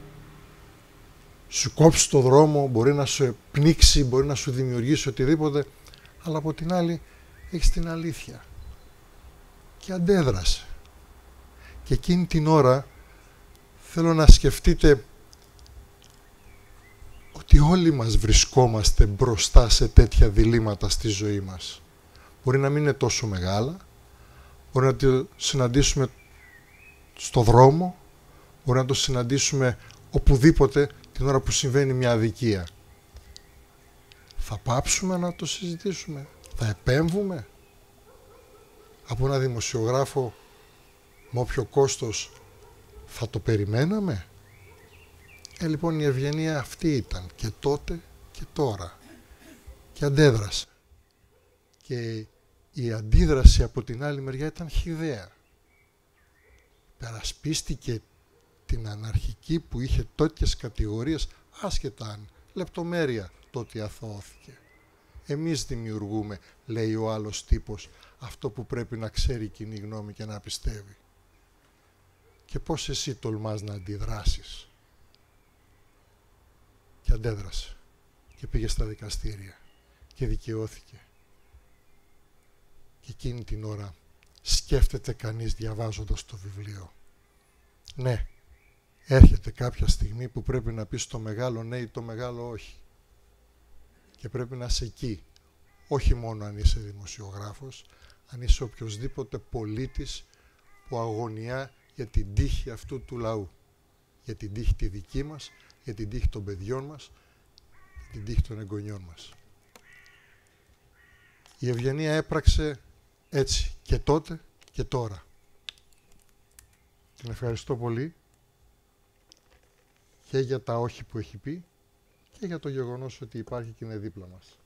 σου κόψει το δρόμο, μπορεί να σου πνίξει, μπορεί να σου δημιουργήσει οτιδήποτε, αλλά από την άλλη έχεις την αλήθεια. Και αντέδρασε. Και εκείνη την ώρα θέλω να σκεφτείτε ότι όλοι μας βρισκόμαστε μπροστά σε τέτοια διλήμματα στη ζωή μας. Μπορεί να μην είναι τόσο μεγάλα, μπορεί να το συναντήσουμε στο δρόμο, μπορεί να το συναντήσουμε οπουδήποτε την ώρα που συμβαίνει μια αδικία. Θα πάψουμε να το συζητήσουμε, θα επέμβουμε από ένα δημοσιογράφο με όποιο κόστος θα το περιμέναμε. Λοιπόν, η Ευγενία αυτή ήταν και τότε και τώρα και αντέδρασε. Και η αντίδραση από την άλλη μεριά ήταν χυδαία. Περασπίστηκε την αναρχική που είχε τέτοιες κατηγορίες, άσχετα αν λεπτομέρεια το ότι αθώθηκε. Εμείς δημιουργούμε, λέει ο άλλος τύπος, αυτό που πρέπει να ξέρει η κοινή γνώμη και να πιστεύει. Και πώς εσύ τολμάς να αντιδράσεις? Και αντέδρασε και πήγε στα δικαστήρια και δικαιώθηκε. Και εκείνη την ώρα σκέφτεται κανείς διαβάζοντας το βιβλίο. Ναι, έρχεται κάποια στιγμή που πρέπει να πεις το μεγάλο ναι ή το μεγάλο όχι. Και πρέπει να είσαι εκεί, όχι μόνο αν είσαι δημοσιογράφος, αν είσαι οποιοσδήποτε πολίτης που αγωνιά για την τύχη αυτού του λαού. Για την τύχη τη δική μας, για την τύχη των παιδιών μας, για την τύχη των εγγονιών μας. Η Ευγενία έπραξε έτσι και τότε και τώρα. Την ευχαριστώ πολύ και για τα όχι που έχει πει και για το γεγονός ότι υπάρχει και είναι δίπλα μας.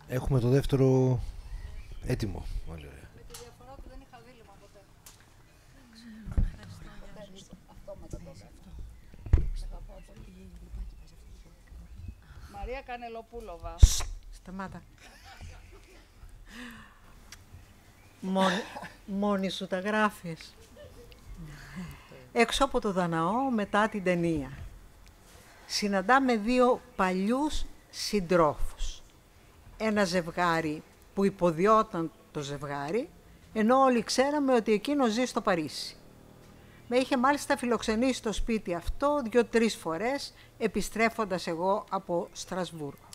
Έχουμε το δεύτερο έτοιμο. Με τη διαφορά ότι δεν είχα δίλημμα ποτέ. Αυτόματα το έκανα. Μαρία Κανελοπούλοβα. Σταμάτα. Μόνη σου τα γράφεις. Έξω από το Δαναό μετά την ταινία. Συναντάμε 2 παλιούς συντρόφους. Ένα ζευγάρι που υποδιόταν το ζευγάρι ενώ όλοι ξέραμε ότι εκείνος ζει στο Παρίσι. Με είχε μάλιστα φιλοξενήσει στο σπίτι αυτό 2-3 φορές, επιστρέφοντας εγώ από Στρασβούργο.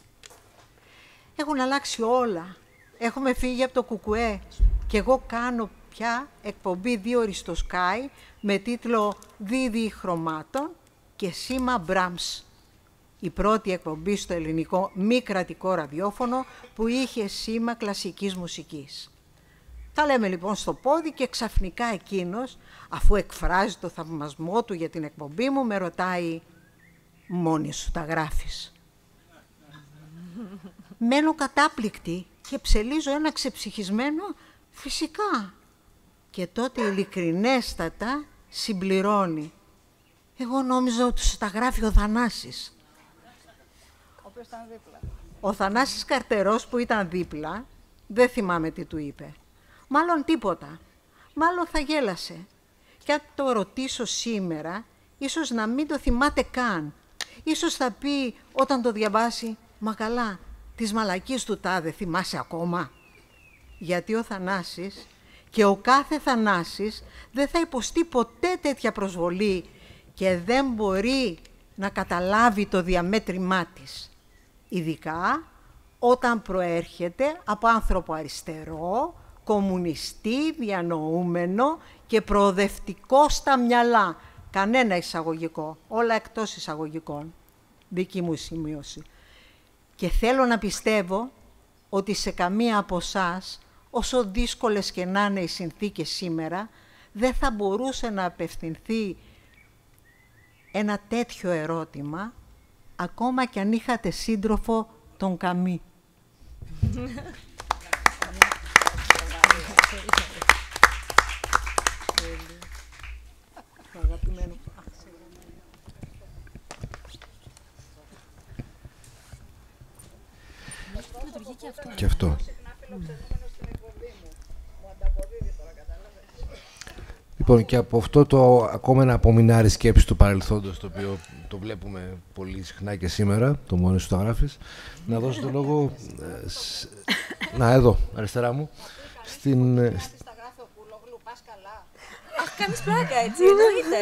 Έχουν αλλάξει όλα. Έχουμε φύγει από το Κουκουέ και εγώ κάνω πια εκπομπή 2 ώρες στο Sky με τίτλο «Δίδυ χρωμάτων» και σήμα Μπραμς. Η πρώτη εκπομπή στο ελληνικό μη κρατικό ραδιόφωνο που είχε σήμα κλασικής μουσικής. Τα λέμε λοιπόν στο πόδι και ξαφνικά εκείνος, αφού εκφράζει το θαυμασμό του για την εκπομπή μου, με ρωτάει «Μόνη σου τα γράφεις?» Μένω κατάπληκτη και ψελίζω ένα ξεψυχισμένο «Φυσικά». Και τότε ειλικρινέστατα συμπληρώνει «Εγώ νόμιζα ότι σου τα γράφει ο Θανάσης». Ο Θανάσης Καρτερός που ήταν δίπλα, δεν θυμάμαι τι του είπε. Μάλλον τίποτα. Μάλλον θα γέλασε. Και αν το ρωτήσω σήμερα, ίσως να μην το θυμάται καν. Ίσως θα πει όταν το διαβάσει, «Μα καλά, της μαλακής του τάδε θυμάσαι ακόμα?» Γιατί ο Θανάσης και ο κάθε Θανάσης δεν θα υποστεί ποτέ τέτοια προσβολή και δεν μπορεί να καταλάβει το διαμέτρημά της. Ειδικά όταν προέρχεται από άνθρωπο αριστερό, κομμουνιστή, διανοούμενο και προοδευτικό στα μυαλά. Κανένα εισαγωγικό, όλα εκτός εισαγωγικών. Δική μου σημείωση. Και θέλω να πιστεύω ότι σε καμία από εσάς, όσο δύσκολες και να είναι οι συνθήκες σήμερα, δεν θα μπορούσε να απευθυνθεί ένα τέτοιο ερώτημα, ακόμα κι αν είχατε σύντροφο τον Καμί. Και αυτό. Λοιπόν, και από αυτό το ακόμα ένα απομεινάρι σκέψη του παρελθόντος, το οποίο το βλέπουμε πολύ συχνά και σήμερα, το «Μόνος σου τα γράφεις», να δώσω το λόγο, να, εδώ, αριστερά μου, στην... Αχ, κάνεις πλάκα έτσι, εννοείται.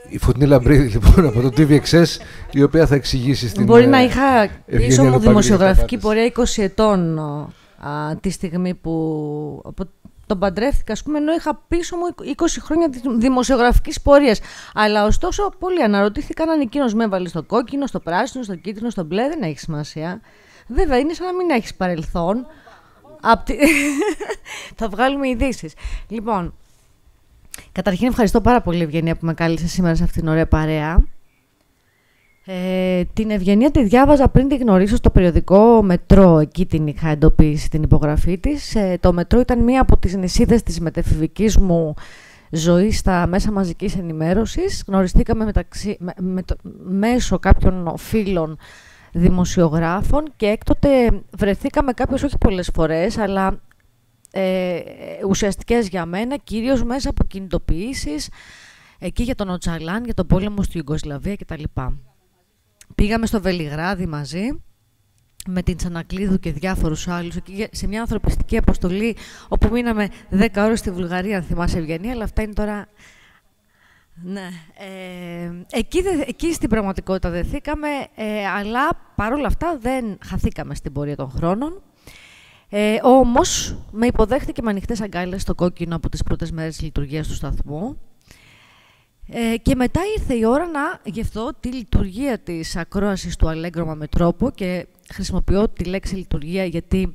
Η Φωτεινή Λαμπρίδη, λοιπόν, από το TVXS, η οποία θα εξηγήσει στην... Μπορεί να είχα πίσω μου δημοσιογραφική πορεία 20 ετών τη στιγμή που τον παντρεύτηκα, ας πούμε, ενώ είχα πίσω μου 20 χρόνια δημοσιογραφικής πορείας. Αλλά ωστόσο πολλοί αναρωτήθηκαν αν εκείνος με έβαλε στο κόκκινο, στο πράσινο, στο κίτρινο, στο μπλε, δεν έχει σημασία. Βέβαια, είναι σαν να μην έχεις παρελθόν. Θα βγάλουμε ειδήσεις. Λοιπόν, καταρχήν ευχαριστώ πάρα πολύ, Ευγενία, που με κάλεσε σήμερα σε αυτήν την ωραία παρέα. Την Ευγενία τη διάβαζα πριν τη γνωρίσω στο περιοδικό Μετρό, εκεί την είχα εντοπίσει την υπογραφή της. Το Μετρό ήταν μία από τις νησίδες της μετεφηβικής μου ζωής στα μέσα μαζικής ενημέρωσης. Γνωριστήκαμε μέσω κάποιων φίλων δημοσιογράφων και έκτοτε βρεθήκαμε κάποιες, όχι πολλές φορές, αλλά ουσιαστικές για μένα, κυρίως μέσα από κινητοποιήσεις εκεί για τον Οτσαλάν, για τον πόλεμο στη Ιουγκοσλαβία κτλ. Πήγαμε στο Βελιγράδι μαζί με την Τσανακλείδου και διάφορους άλλους εκεί, σε μια ανθρωπιστική αποστολή όπου μείναμε 10 ώρες στη Βουλγαρία, αν θυμάσαι, Ευγενία, αλλά αυτά είναι τώρα... Ναι. Εκεί στην πραγματικότητα δεθήκαμε, αλλά παρόλα αυτά δεν χαθήκαμε στην πορεία των χρόνων. Όμως με υποδέχτηκε με ανοιχτές αγκάλες στο κόκκινο από τις πρώτες μέρες της λειτουργίας του σταθμού. Και μετά ήρθε η ώρα να γευτώ τη λειτουργία της ακρόασης του Αλέγκρωμα με τρόπο, και χρησιμοποιώ τη λέξη λειτουργία γιατί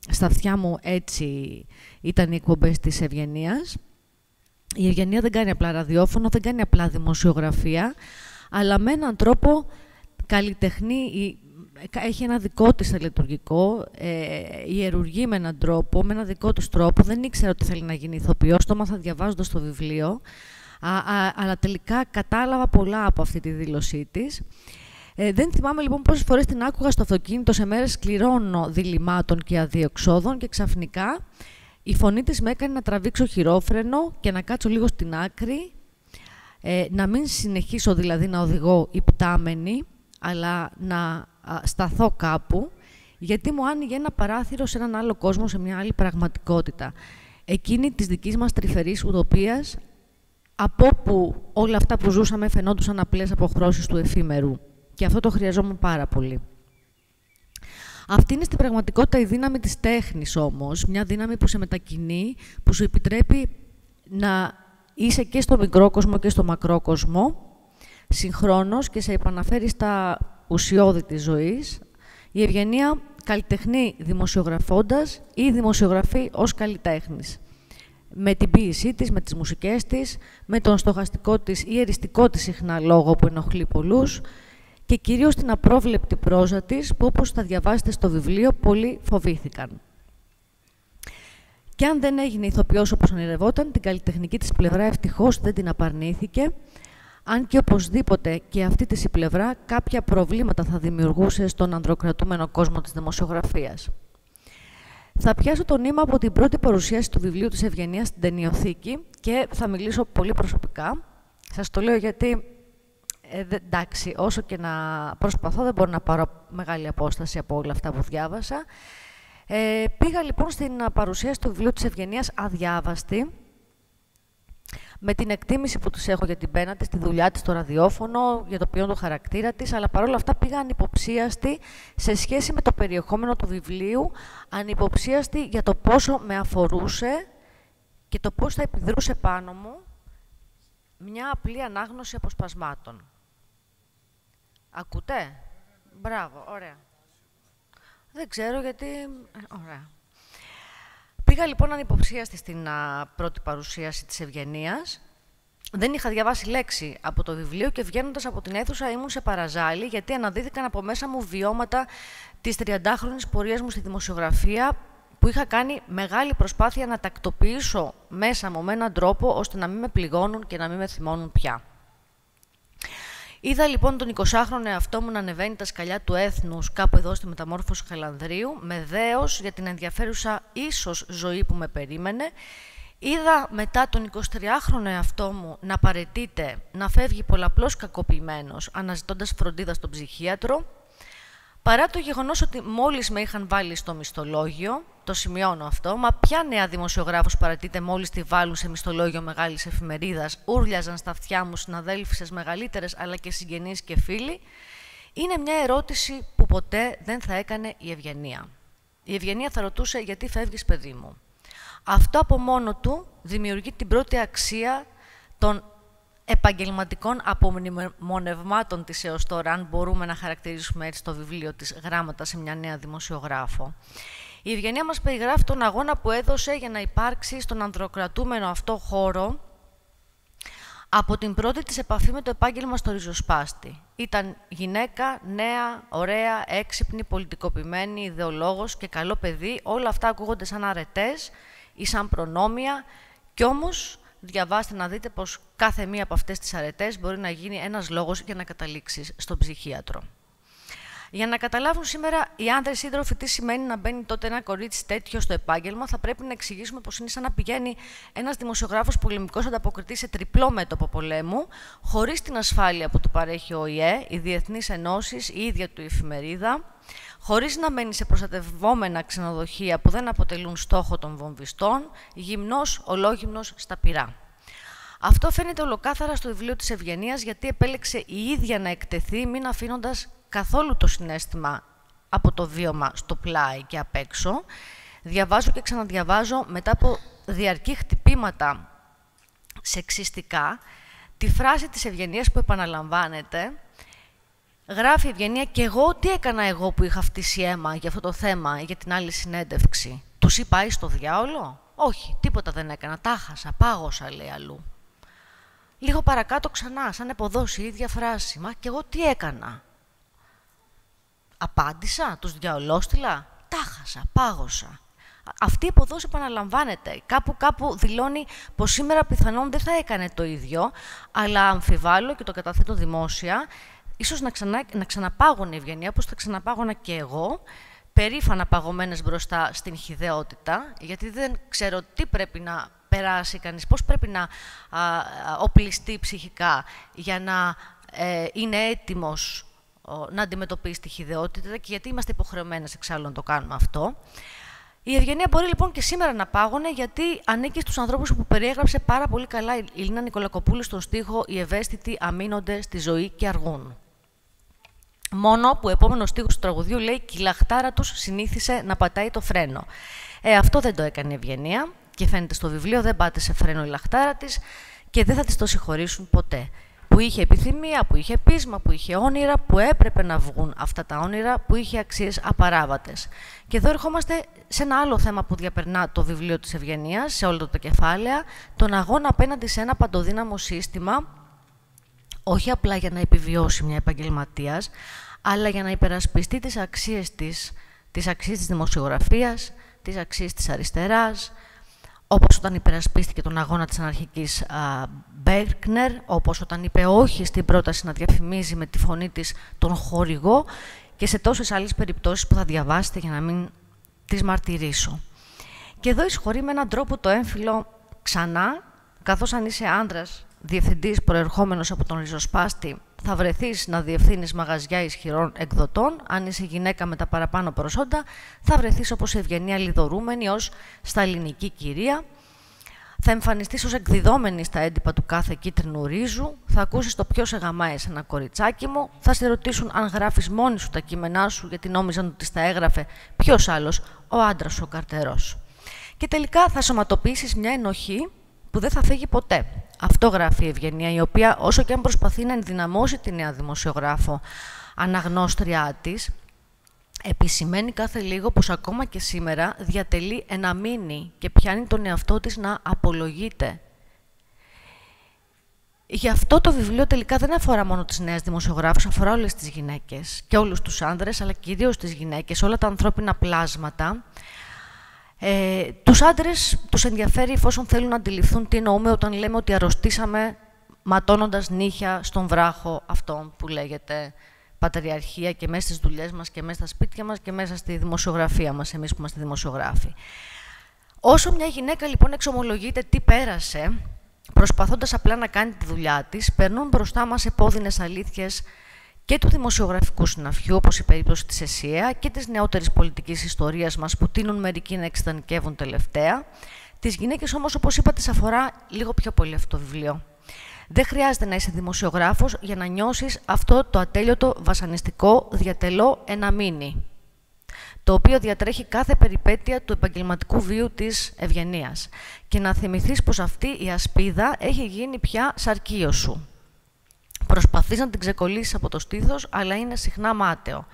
στα αυτιά μου έτσι ήταν οι εκπομπές της Ευγενίας. Η Ευγενία δεν κάνει απλά ραδιόφωνο, δεν κάνει απλά δημοσιογραφία, αλλά με έναν τρόπο καλλιτεχνεί, έχει ένα δικό της λειτουργικό, ιερουργεί με έναν τρόπο, με ένα δικό τους τρόπο. Δεν ήξερα ότι θέλει να γίνει ηθοποιός, το έμαθα διαβάζοντας το βιβλίο. Αλλά τελικά κατάλαβα πολλά από αυτή τη δήλωσή της. Δεν θυμάμαι λοιπόν πόσες φορές την άκουγα στο αυτοκίνητο σε μέρες σκληρών διλημάτων και αδιεξόδων και ξαφνικά η φωνή της με έκανε να τραβήξω χειρόφρενο και να κάτσω λίγο στην άκρη, να μην συνεχίσω δηλαδή να οδηγώ υπτάμενη, αλλά να σταθώ κάπου, γιατί μου άνοιγε ένα παράθυρο σε έναν άλλο κόσμο, σε μια άλλη πραγματικότητα. εκείνη της δικής μας τρυφερής ουτοπίας, από όπου όλα αυτά που ζούσαμε φαινόντουσαν απλές αποχρώσεις του εφήμερου. Και αυτό το χρειαζόμουν πάρα πολύ. Αυτή είναι στην πραγματικότητα η δύναμη της τέχνης όμως, μια δύναμη που σε μετακινεί, που σου επιτρέπει να είσαι και στο μικρό κόσμο και στο μακρό κόσμο, συγχρόνως και σε επαναφέρει στα ουσιώδη της ζωής. Η Ευγενία καλλιτεχνεί δημοσιογραφώντας ή δημοσιογραφεί ως καλλιτέχνης. Με την ποίησή της, με τις μουσικές της, με τον στοχαστικό της ή εριστικό της συχνά λόγο που ενοχλεί πολλούς και κυρίως την απρόβλεπτη πρόζα της που, όπως θα διαβάσετε στο βιβλίο, πολλοί φοβήθηκαν. Και αν δεν έγινε ηθοποιός όπως ονειρευόταν, την καλλιτεχνική της πλευρά ευτυχώς δεν την απαρνήθηκε, αν και οπωσδήποτε και αυτή της η πλευρά κάποια προβλήματα θα δημιουργούσε στον ανδροκρατούμενο κόσμο της δημοσιογραφίας. Θα πιάσω το νήμα από την πρώτη παρουσίαση του βιβλίου της Ευγενίας στην Ταινιοθήκη και θα μιλήσω πολύ προσωπικά. Σας το λέω γιατί, εντάξει, όσο και να προσπαθώ δεν μπορώ να πάρω μεγάλη απόσταση από όλα αυτά που διάβασα. Πήγα λοιπόν στην παρουσίαση του βιβλίου της Ευγενίας αδιάβαστη, με την εκτίμηση που τους έχω για την πένα της, τη δουλειά της στο ραδιόφωνο, για το ποιόν το χαρακτήρα της, αλλά παρόλα αυτά πήγα ανυποψίαστη σε σχέση με το περιεχόμενο του βιβλίου, ανυποψίαστη για το πόσο με αφορούσε και το πώς θα επιδρούσε πάνω μου μια απλή ανάγνωση αποσπασμάτων. Ακούτε? Μπράβο, ωραία. Δεν ξέρω γιατί... Ωραία. Πήγα λοιπόν ανυποψίαστη στην πρώτη παρουσίαση της Ευγενίας. Δεν είχα διαβάσει λέξη από το βιβλίο και βγαίνοντας από την αίθουσα ήμουν σε παραζάλι, γιατί αναδύθηκαν από μέσα μου βιώματα της 30χρονης πορείας μου στη δημοσιογραφία, που είχα κάνει μεγάλη προσπάθεια να τακτοποιήσω μέσα μου με έναν τρόπο ώστε να μην με πληγώνουν και να μην με θυμώνουν πια. Είδα λοιπόν τον 20χρονο εαυτό μου να ανεβαίνει τα σκαλιά του έθνους κάπου εδώ στη Μεταμόρφωση Χαλανδρίου, με δέος για την ενδιαφέρουσα ίσως ζωή που με περίμενε. Είδα μετά τον 23χρονο εαυτό μου να παραιτείται, να φεύγει πολλαπλώς κακοποιημένος, αναζητώντας φροντίδα στον ψυχίατρο. Παρά το γεγονός ότι μόλις με είχαν βάλει στο μισθολόγιο, το σημειώνω αυτό, μα ποια νέα δημοσιογράφος παρατείται μόλις τη βάλουν σε μισθολόγιο μεγάλης εφημερίδας, ούρλιαζαν στα αυτιά μου συναδέλφισες μεγαλύτερες αλλά και συγγενείς και φίλοι, είναι μια ερώτηση που ποτέ δεν θα έκανε η Ευγενία. Η Ευγενία θα ρωτούσε γιατί φεύγεις, παιδί μου. Αυτό από μόνο του δημιουργεί την πρώτη αξία των επαγγελματικών απομνημονευμάτων της έως τώρα, αν μπορούμε να χαρακτηρίσουμε έτσι το βιβλίο της «Γράμματα σε μια νέα δημοσιογράφο». Η Ευγενία μας περιγράφει τον αγώνα που έδωσε για να υπάρξει στον ανδροκρατούμενο αυτό χώρο από την πρώτη της επαφή με το επάγγελμα στο ριζοσπάστη. Ήταν γυναίκα, νέα, ωραία, έξυπνη, πολιτικοποιημένη, ιδεολόγος και καλό παιδί. Όλα αυτά ακούγονται σαν αρετές ή σαν προνόμια, κι όμως διαβάστε να δείτε πως κάθε μία από αυτές τις αρετές μπορεί να γίνει ένας λόγος για να καταλήξεις στον ψυχίατρο. Για να καταλάβουν σήμερα οι άνδρες σύντροφοι τι σημαίνει να μπαίνει τότε ένα κορίτσι τέτοιο στο επάγγελμα, θα πρέπει να εξηγήσουμε πως είναι σαν να πηγαίνει ένας δημοσιογράφος πολεμικός ανταποκριτής σε τριπλό μέτωπο πολέμου, χωρίς την ασφάλεια που του παρέχει ο ΟΗΕ, οι διεθνείς ενώσεις, η ίδια του η εφημερίδα, χωρίς να μένει σε προστατευόμενα ξενοδοχεία που δεν αποτελούν στόχο των βομβιστών, γυμνός, ολόγυμνος στα πυρά. Αυτό φαίνεται ολοκάθαρα στο βιβλίο της Ευγενίας, γιατί επέλεξε η ίδια να εκτεθεί, μην αφήνοντας καθόλου το συναίσθημα από το βίωμα στο πλάι και απ' έξω. Διαβάζω και ξαναδιαβάζω μετά από διαρκή χτυπήματα σεξιστικά τη φράση της Ευγενίας που επαναλαμβάνεται. Γράφει η Ευγενία: «Και εγώ τι έκανα εγώ που είχα φτύσει αίμα για αυτό το θέμα, για την άλλη συνέντευξη? Τους είπα πάει στο διάολο? Όχι, τίποτα δεν έκανα, τα χάσα, πάγωσα», λέει αλλού. Λίγο παρακάτω ξανά, σαν εποδώσει η ίδια φράση. «Μα και εγώ τι έκανα? Απάντησα, τους διαολόστηλα, τα χάσα, πάγωσα». Αυτή η υποδόση επαναλαμβάνεται. Κάπου δηλώνει πως σήμερα πιθανόν δεν θα έκανε το ίδιο, αλλά αμφιβάλλω και το καταθέτω δημόσια, ίσως να ξαναπάγωνε η Ευγενία, όπως θα ξαναπάγωνα και εγώ, περήφανα παγωμένες μπροστά στην χυδαιότητα, γιατί δεν ξέρω τι πρέπει να περάσει κανείς, πώς πρέπει να οπλιστεί ψυχικά για να είναι έτοιμος να αντιμετωπίσει τη χυδαιότητα και γιατί είμαστε υποχρεωμένες εξάλλου να το κάνουμε αυτό. Η Ευγενία μπορεί λοιπόν και σήμερα να πάγωνε, γιατί ανήκει στους ανθρώπους που περιέγραψε πάρα πολύ καλά η Λίνα Νικολακοπούλου στον στίχο «Οι ευαίσθητοι αμήνονται στη ζωή και αργούν». Μόνο που ο επόμενος στίχος του τραγουδιού λέει «Κι η λαχτάρα τους συνήθισε να πατάει το φρένο». Αυτό δεν το έκανε η Ευγενία και φαίνεται στο βιβλίο, δεν πάτησε φρένο η λαχτάρα της και δεν θα της το συγχωρήσουν ποτέ. Που είχε επιθυμία, που είχε πείσμα, που είχε όνειρα, που έπρεπε να βγουν αυτά τα όνειρα, που είχε αξίες απαράβατες. Και εδώ ερχόμαστε σε ένα άλλο θέμα που διαπερνά το βιβλίο της Ευγενίας, σε όλα τα κεφάλαια, τον αγώνα απέναντι σε ένα παντοδύναμο σύστημα, όχι απλά για να επιβιώσει μια επαγγελματίας, αλλά για να υπερασπιστεί τις αξίες της, τις αξίες της δημοσιογραφίας, τις αξίες της αριστεράς, όπως όταν υπερασπίστηκε τον αγώνα της αναρχικής Μπέρκνερ, όπως όταν είπε όχι στην πρόταση να διαφημίζει με τη φωνή της τον χορηγό και σε τόσες άλλες περιπτώσεις που θα διαβάσετε για να μην τις μαρτυρήσω. Και εδώ εισχωρεί με έναν τρόπο το έμφυλο ξανά, καθώς αν είσαι άντρας διευθυντής προερχόμενος από τον ριζοσπάστη, θα βρεθείς να διευθύνεις μαγαζιά ισχυρών εκδοτών. Αν είσαι γυναίκα με τα παραπάνω προσόντα, θα βρεθείς όπως η Ευγενία λιδωρούμενη ως σταλινική κυρία. Θα εμφανιστείς ως εκδιδόμενη στα έντυπα του κάθε κίτρινου ρίζου. Θα ακούσεις το ποιος σε γαμάει εσένα, κοριτσάκι μου. Θα σε ρωτήσουν αν γράφεις μόνη σου τα κείμενά σου, γιατί νόμιζαν ότι στα έγραφε ποιος άλλος, ο άντρας σου ο καρτερός. Και τελικά θα σωματοποιήσεις μια ενοχή που δεν θα φύγει ποτέ. Αυτό γράφει η Ευγενία, η οποία όσο και αν προσπαθεί να ενδυναμώσει τη νέα δημοσιογράφο αναγνώστριά της, επισημαίνει κάθε λίγο πως ακόμα και σήμερα διατελεί ένα μήνυ και πιάνει τον εαυτό της να απολογείται. Γι' αυτό το βιβλίο τελικά δεν αφορά μόνο τις νέες δημοσιογράφους, αφορά όλες τις γυναίκες και όλους τους άνδρες, αλλά κυρίως τις γυναίκες, όλα τα ανθρώπινα πλάσματα. Τους άντρες τους ενδιαφέρει εφόσον θέλουν να αντιληφθούν τι εννοούμε όταν λέμε ότι αρρωστήσαμε ματώνοντας νύχια στον βράχο αυτόν που λέγεται πατριαρχία και μέσα στις δουλειές μας και μέσα στα σπίτια μας και μέσα στη δημοσιογραφία μας, εμείς που είμαστε δημοσιογράφοι. Όσο μια γυναίκα λοιπόν εξομολογείται τι πέρασε, προσπαθώντας απλά να κάνει τη δουλειά της, περνούν μπροστά μας επώδυνες αλήθειες και του δημοσιογραφικού συναφιού, όπως η περίπτωση της ΕΣΥΑ και της νεότερης πολιτικής ιστορίας μας που τείνουν μερικοί να εξειδανικεύουν τελευταία. Τις γυναίκες όμως, όπως είπα, τις αφορά λίγο πιο πολύ αυτό το βιβλίο. Δεν χρειάζεται να είσαι δημοσιογράφος για να νιώσεις αυτό το ατέλειωτο βασανιστικό διατελώ ένα μήνυ, το οποίο διατρέχει κάθε περιπέτεια του επαγγελματικού βίου της Ευγενίας, και να θυμηθείς πως αυτή η ασπίδα έχει γίνει πια σαρκείο σου. Προσπαθείς να την ξεκολλήσεις από το στήθος, αλλά είναι συχνά μάταιο.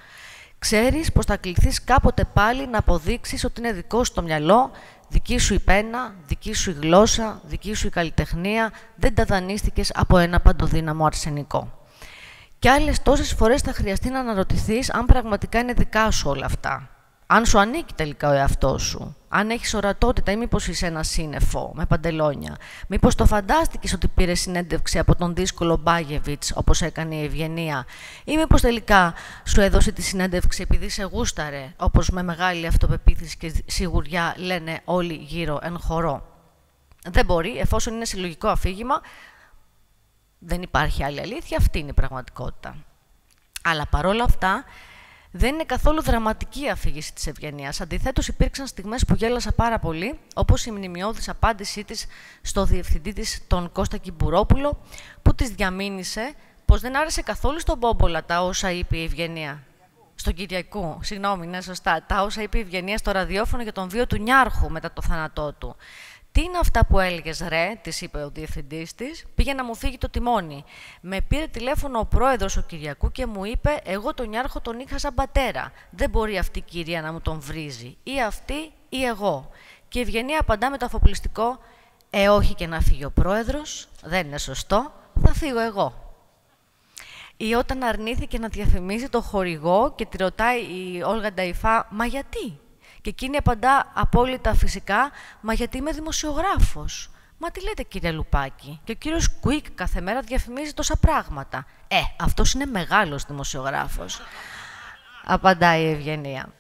Ξέρεις πως θα κληθείς κάποτε πάλι να αποδείξεις ότι είναι δικό σου το μυαλό, δική σου η πένα, δική σου η γλώσσα, δική σου η καλλιτεχνία, δεν τα δανείστηκες από ένα παντοδύναμο αρσενικό. Και άλλες τόσες φορές θα χρειαστεί να αναρωτηθείς αν πραγματικά είναι δικά σου όλα αυτά. Αν σου ανήκει τελικά ο εαυτός σου. Αν έχεις ορατότητα ή μήπως είσαι ένα σύννεφο με παντελόνια. Μήπως το φαντάστηκες ότι πήρε συνέντευξη από τον δύσκολο Μπάγεβιτς, όπως έκανε η Ευγενία. Ή μήπως τελικά σου έδωσε τη συνέντευξη επειδή σε γούσταρε, όπως με μεγάλη αυτοπεποίθηση και σιγουριά λένε όλοι γύρω εν χορό. Δεν μπορεί, εφόσον είναι συλλογικό αφήγημα, δεν υπάρχει άλλη αλήθεια, αυτή είναι η πραγματικότητα. Αλλά παρόλα αυτά, δεν είναι καθόλου δραματική η αφήγηση της Ευγενίας. Αντιθέτως, υπήρξαν στιγμές που γέλασα πάρα πολύ, όπως η μνημειώδης απάντησή της στο διευθυντή της, τον Κώστα Κυμπουρόπουλο, που της διαμήνυσε πως δεν άρεσε καθόλου στον Μπόμπολα τα όσα είπε η Ευγενία. Στον Κυριακού, συγγνώμη, ναι, σωστά. Τα όσα είπε η Ευγενία στο ραδιόφωνο για τον βίο του Νιάρχου μετά το θάνατό του. Τι είναι αυτά που έλεγες, ρε, της είπε ο διευθυντής της, πήγε να μου φύγει το τιμόνι. Με πήρε τηλέφωνο ο πρόεδρος ο Κυριακού και μου είπε, εγώ τον Νιάρχο τον είχα σαν πατέρα. Δεν μπορεί αυτή η κυρία να μου τον βρίζει. Ή αυτή ή εγώ. Και η Ευγενία απαντά με το αφοπλιστικό, όχι και να φύγει ο πρόεδρος, δεν είναι σωστό, θα φύγω εγώ. Ή όταν αρνήθηκε να διαφημίζει το χορηγό και τη ρωτάει η Όλγα Νταϊφά, μα γιατί? Και εκείνη απαντά απόλυτα φυσικά, μα γιατί είμαι δημοσιογράφος. Μα τι λέτε κύριε Λουπάκη, και ο κύριος Κουίκ κάθε μέρα διαφημίζει τόσα πράγματα. Αυτός είναι μεγάλος δημοσιογράφος, απαντάει η Ευγενία.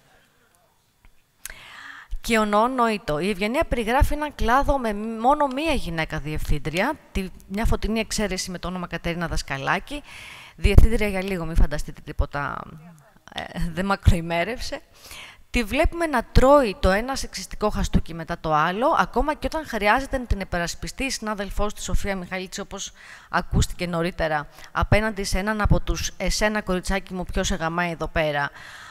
Και νοήτο. Η Ευγενία περιγράφει έναν κλάδο με μόνο μία γυναίκα διευθύντρια, μια φωτεινή εξαίρεση με το όνομα Κατερίνα Δασκαλάκη, διευθύντρια για λίγο, μην φανταστείτε τίποτα, δεν μακροημέρευσε. Τη βλέπουμε να τρώει το ένα σεξιστικό χαστούκι μετά το άλλο, ακόμα και όταν χρειάζεται να την υπερασπιστεί η συνάδελφός της Σοφία Μιχαλίτση, όπως ακούστηκε νωρίτερα, απέναντι σε έναν από τους «εσένα κοριτσάκι μου ποιος σε γαμάει εδώ πέρα».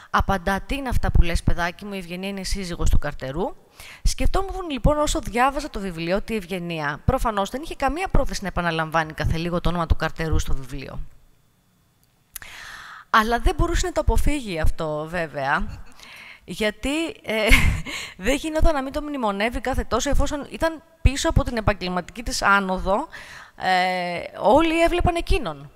Απαντά, τι είναι αυτά που λες, παιδάκι μου, η Ευγενία είναι η σύζυγος του Καρτερού. Σκεφτόμουν λοιπόν όσο διάβαζα το βιβλίο ότι η Ευγενία προφανώς δεν είχε καμία πρόθεση να επαναλαμβάνει κάθε λίγο το όνομα του Καρτερού στο βιβλίο. Αλλά δεν μπορούσε να το αποφύγει αυτό, βέβαια, γιατί δεν γινόταν να μην το μνημονεύει κάθε τόσο, εφόσον ήταν πίσω από την επαγγελματική της άνοδο, όλοι έβλεπαν εκείνον.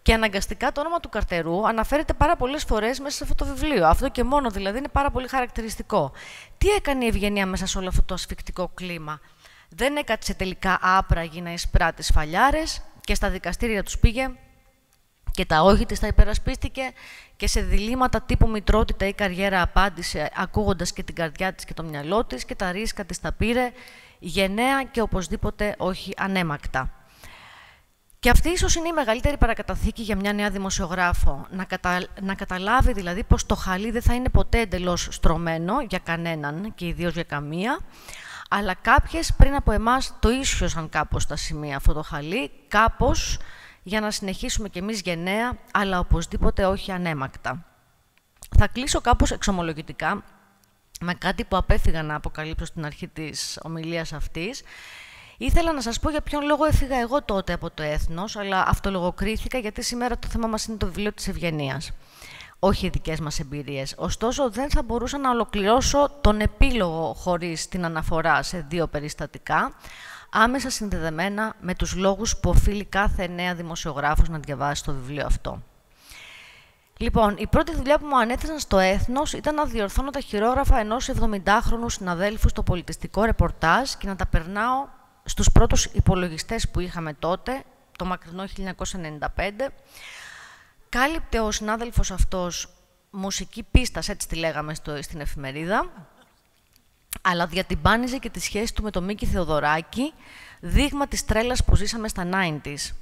Και αναγκαστικά το όνομα του Καρτερού αναφέρεται πάρα πολλές φορές μέσα σε αυτό το βιβλίο. Αυτό και μόνο δηλαδή είναι πάρα πολύ χαρακτηριστικό. Τι έκανε η Ευγενία μέσα σε όλο αυτό το ασφικτικό κλίμα? Δεν έκατσε τελικά άπραγη να εισπράττει σφαλιάρες και στα δικαστήρια τους πήγε και τα όχι της τα υπερασπίστηκε και σε διλήμματα τύπου μητρότητα ή καριέρα απάντησε ακούγοντας και την καρδιά της και το μυαλό της και τα ρίσκα της τα πήρε γενναία και οπωσδήποτε όχι ανέμακτα. Και αυτή ίσως είναι η μεγαλύτερη παρακαταθήκη για μια νέα δημοσιογράφο. Να καταλάβει δηλαδή πως το χαλί δεν θα είναι ποτέ εντελώς στρωμένο για κανέναν και ιδίως για καμία, αλλά κάποιες πριν από εμάς το ίσιωσαν κάπως τα σημεία αυτό το χαλί, κάπως για να συνεχίσουμε κι εμείς γενναία, αλλά οπωσδήποτε όχι ανέμακτα. Θα κλείσω κάπως εξομολογητικά με κάτι που απέφυγα να αποκαλύψω στην αρχή της ομιλίας αυτής. Ήθελα να σας πω για ποιον λόγο έφυγα εγώ τότε από το έθνος, αλλά αυτολογοκρίθηκα γιατί σήμερα το θέμα μας είναι το βιβλίο της Ευγενίας. Όχι οι δικές μας εμπειρίες. Ωστόσο, δεν θα μπορούσα να ολοκληρώσω τον επίλογο χωρίς την αναφορά σε δύο περιστατικά, άμεσα συνδεδεμένα με τους λόγους που οφείλει κάθε νέα δημοσιογράφος να διαβάσει το βιβλίο αυτό. Λοιπόν, η πρώτη δουλειά που μου ανέθεσαν στο έθνος ήταν να διορθώνω τα χειρόγραφα ενός 70χρονου συναδέλφου στο πολιτιστικό ρεπορτάζ και να τα περνάω στους πρώτους υπολογιστές που είχαμε τότε, το μακρινό 1995. Κάλυπτε ο συνάδελφος αυτός μουσική πίστας, έτσι τη λέγαμε στην εφημερίδα, αλλά διατυμπάνιζε και τη σχέση του με τον Μίκη Θεοδωράκη, δείγμα της τρέλας που ζήσαμε στα 90's.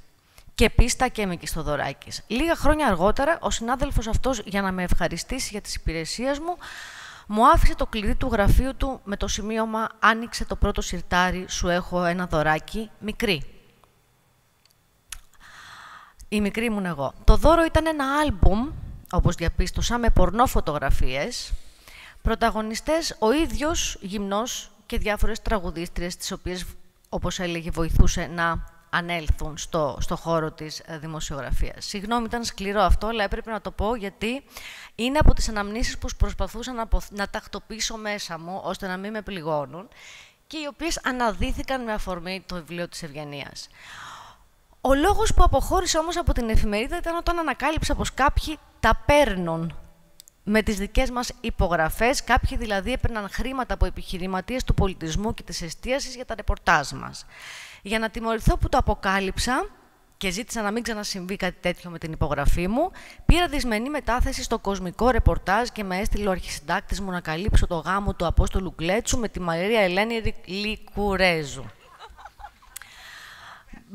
Και πίστα και Μίκης Θεοδωράκης. Λίγα χρόνια αργότερα, ο συνάδελφος αυτός, για να με ευχαριστήσει για τις υπηρεσίες μου, μου άφησε το κλειδί του γραφείου του με το σημείωμα «Άνοιξε το πρώτο σιρτάρι, σου έχω ένα δωράκι, μικρή». Η μικρή ήμουν εγώ. Το δώρο ήταν ένα άλμπουμ, όπως διαπίστωσα, με πορνό φωτογραφίες. Πρωταγωνιστές ο ίδιος γυμνός και διάφορες τραγουδίστριες, τις οποίες, όπως έλεγε, βοηθούσε να ανέλθουν στο χώρο της δημοσιογραφίας. Συγγνώμη, ήταν σκληρό αυτό, αλλά έπρεπε να το πω, γιατί είναι από τις αναμνήσεις που προσπαθούσα να τακτοποιήσω μέσα μου, ώστε να μην με πληγώνουν, και οι οποίες αναδύθηκαν με αφορμή το βιβλίο της Ευγενίας. Ο λόγος που αποχώρησα όμως από την εφημερίδα ήταν όταν ανακάλυψα πως κάποιοι τα παίρνουν με τις δικές μας υπογραφές, κάποιοι δηλαδή έπαιρναν χρήματα από επιχειρηματίες του πολιτισμού και της εστίασης για τα ρεπορτάζ μας. Για να τιμωρηθώ που το αποκάλυψα και ζήτησα να μην ξανασυμβεί κάτι τέτοιο με την υπογραφή μου, πήρα δυσμενή μετάθεση στο κοσμικό ρεπορτάζ και με έστειλε ο αρχισυντάκτης μου να καλύψω το γάμο του Απόστολου Γκλέτσου με τη Μαρία Ελένη Λικουρέζου.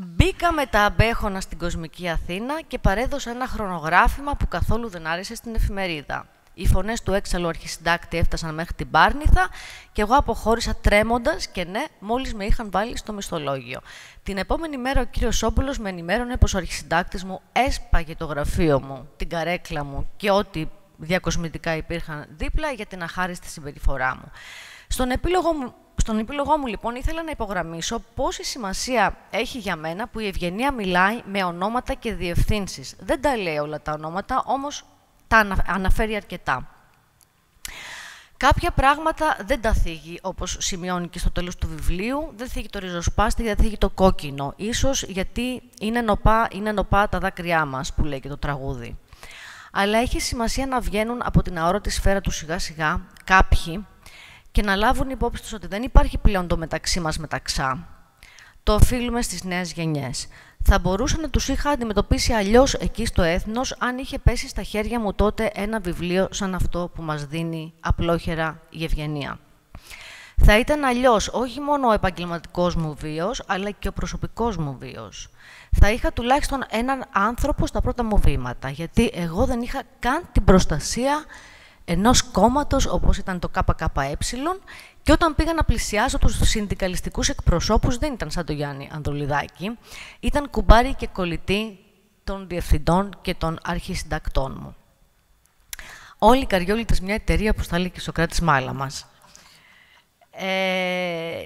Μπήκα με τα αμπέχωνα στην κοσμική Αθήνα και παρέδωσα ένα χρονογράφημα που καθόλου δεν άρεσε στην εφημερίδα. Οι φωνές του έξαλλου αρχισυντάκτη έφτασαν μέχρι την Πάρνηθα και εγώ αποχώρησα τρέμοντας και ναι, μόλις με είχαν βάλει στο μισθολόγιο. Την επόμενη μέρα ο κύριος Σόμπολος με ενημέρωνε πως ο αρχισυντάκτης μου έσπαγε το γραφείο μου, την καρέκλα μου και ό,τι διακοσμητικά υπήρχαν δίπλα για την αχάριστη συμπεριφορά μου. Στον επίλογό μου, λοιπόν, ήθελα να υπογραμμίσω πόση σημασία έχει για μένα που η Ευγενία μιλάει με ονόματα και διευθύνσεις. Δεν τα λέει όλα τα ονόματα, όμως τα αναφέρει αρκετά. Κάποια πράγματα δεν τα θίγει, όπως σημειώνει και στο τέλος του βιβλίου. Δεν θίγει το ριζοσπάστη, δεν θίγει το κόκκινο. Ίσως γιατί είναι νοπά τα δάκρυά μας, που λέει και το τραγούδι. Αλλά έχει σημασία να βγαίνουν από την αόρατη σφαίρα του σιγά-σιγά κάποιοι και να λάβουν υπόψη τους ότι δεν υπάρχει πλέον το μεταξύ μας μεταξά. Το οφείλουμε στις νέες γενιές. Θα μπορούσα να τους είχα αντιμετωπίσει αλλιώς εκεί στο έθνος, αν είχε πέσει στα χέρια μου τότε ένα βιβλίο σαν αυτό που μας δίνει απλόχερα η Ευγενία. Θα ήταν αλλιώς όχι μόνο ο επαγγελματικός μου βίος, αλλά και ο προσωπικός μου βίος. Θα είχα τουλάχιστον έναν άνθρωπο στα πρώτα μου βήματα, γιατί εγώ δεν είχα καν την προστασία ενός κόμματος όπως ήταν το ΚΚΕ, και όταν πήγα να πλησιάσω τους συνδικαλιστικούς εκπροσώπους δεν ήταν σαν τον Γιάννη Ανδρουλιδάκη, ήταν κουμπάρι και κολλητή των διευθυντών και των αρχισυντακτών μου. Όλοι οι καριόλιτες μια εταιρεία που στα λέει και ο Σωκράτης Μάλα μας.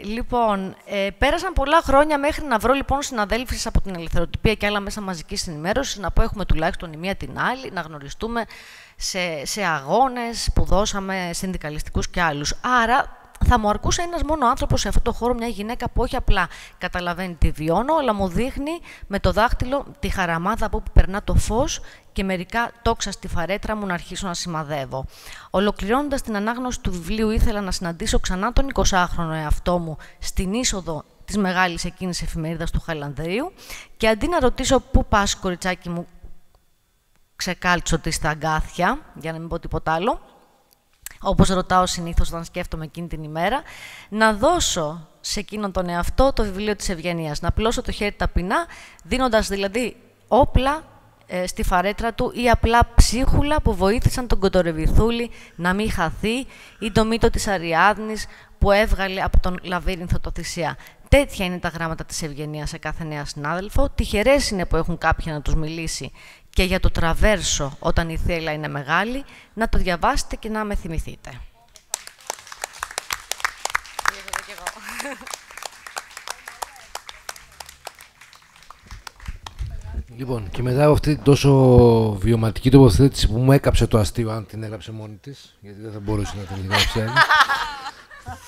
Λοιπόν, πέρασαν πολλά χρόνια μέχρι να βρω λοιπόν συναδέλφισες από την Ελευθεροτυπία και άλλα μέσα μαζικής ενημέρωσης, να πω έχουμε τουλάχιστον η μία την άλλη, να γνωριστούμε σε αγώνες που δώσαμε συνδικαλιστικούς και άλλους. Άρα θα μου αρκούσε ένας μόνο άνθρωπος σε αυτό το χώρο, μια γυναίκα που όχι απλά καταλαβαίνει τι βιώνω, αλλά μου δείχνει με το δάχτυλο τη χαραμάδα από όπου περνά το φως και μερικά τόξα στη φαρέτρα μου να αρχίσω να σημαδεύω. Ολοκληρώνοντας την ανάγνωση του βιβλίου, ήθελα να συναντήσω ξανά τον 20χρονο εαυτό μου στην είσοδο της μεγάλης εκείνης εφημερίδας του Χαλανδρίου και αντί να ρωτήσω πού πας, κοριτσάκι μου, ξεκάλτσω τη στα αγκάθια, για να μην πω τίποτα άλλο, όπως ρωτάω συνήθως όταν σκέφτομαι εκείνη την ημέρα, να δώσω σε εκείνον τον εαυτό το βιβλίο της Ευγενίας, να πλώσω το χέρι ταπεινά, δίνοντας δηλαδή όπλα στη φαρέτρα του ή απλά ψίχουλα που βοήθησαν τον Κοντορεβιθούλη να μην χαθεί ή το μύτο της Αριάδνης που έβγαλε από τον Λαβύρινθο το Θησία. Τέτοια είναι τα γράμματα της Ευγενίας σε κάθε νέα συνάδελφο. Τυχερές είναι που έχουν κάποιοι να τους μιλήσει και για το τραβέρσο όταν η θέλα είναι μεγάλη, να το διαβάσετε και να με θυμηθείτε. Λοιπόν, και μετά από αυτή την τόσο βιωματική τοποθέτηση που μου έκαψε το αστείο, αν την έγραψε μόνη της, γιατί δεν θα μπορούσε να την γράψει άλλη,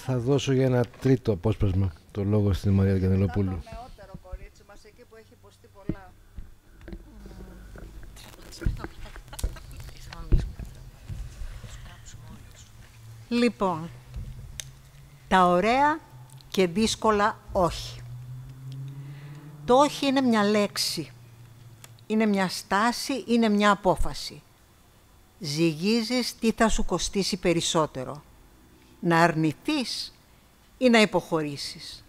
θα δώσω για ένα τρίτο απόσπασμα το λόγο στην Μαρία Κανελοπούλου. Νεότερο κορίτσι μας, εκεί που έχει υποστεί πολλά. Λοιπόν, τα ωραία και δύσκολα όχι. Το όχι είναι μια λέξη, είναι μια στάση, είναι μια απόφαση. Ζυγίζεις τι θα σου κοστίσει περισσότερο, να αρνηθείς ή να υποχωρήσεις.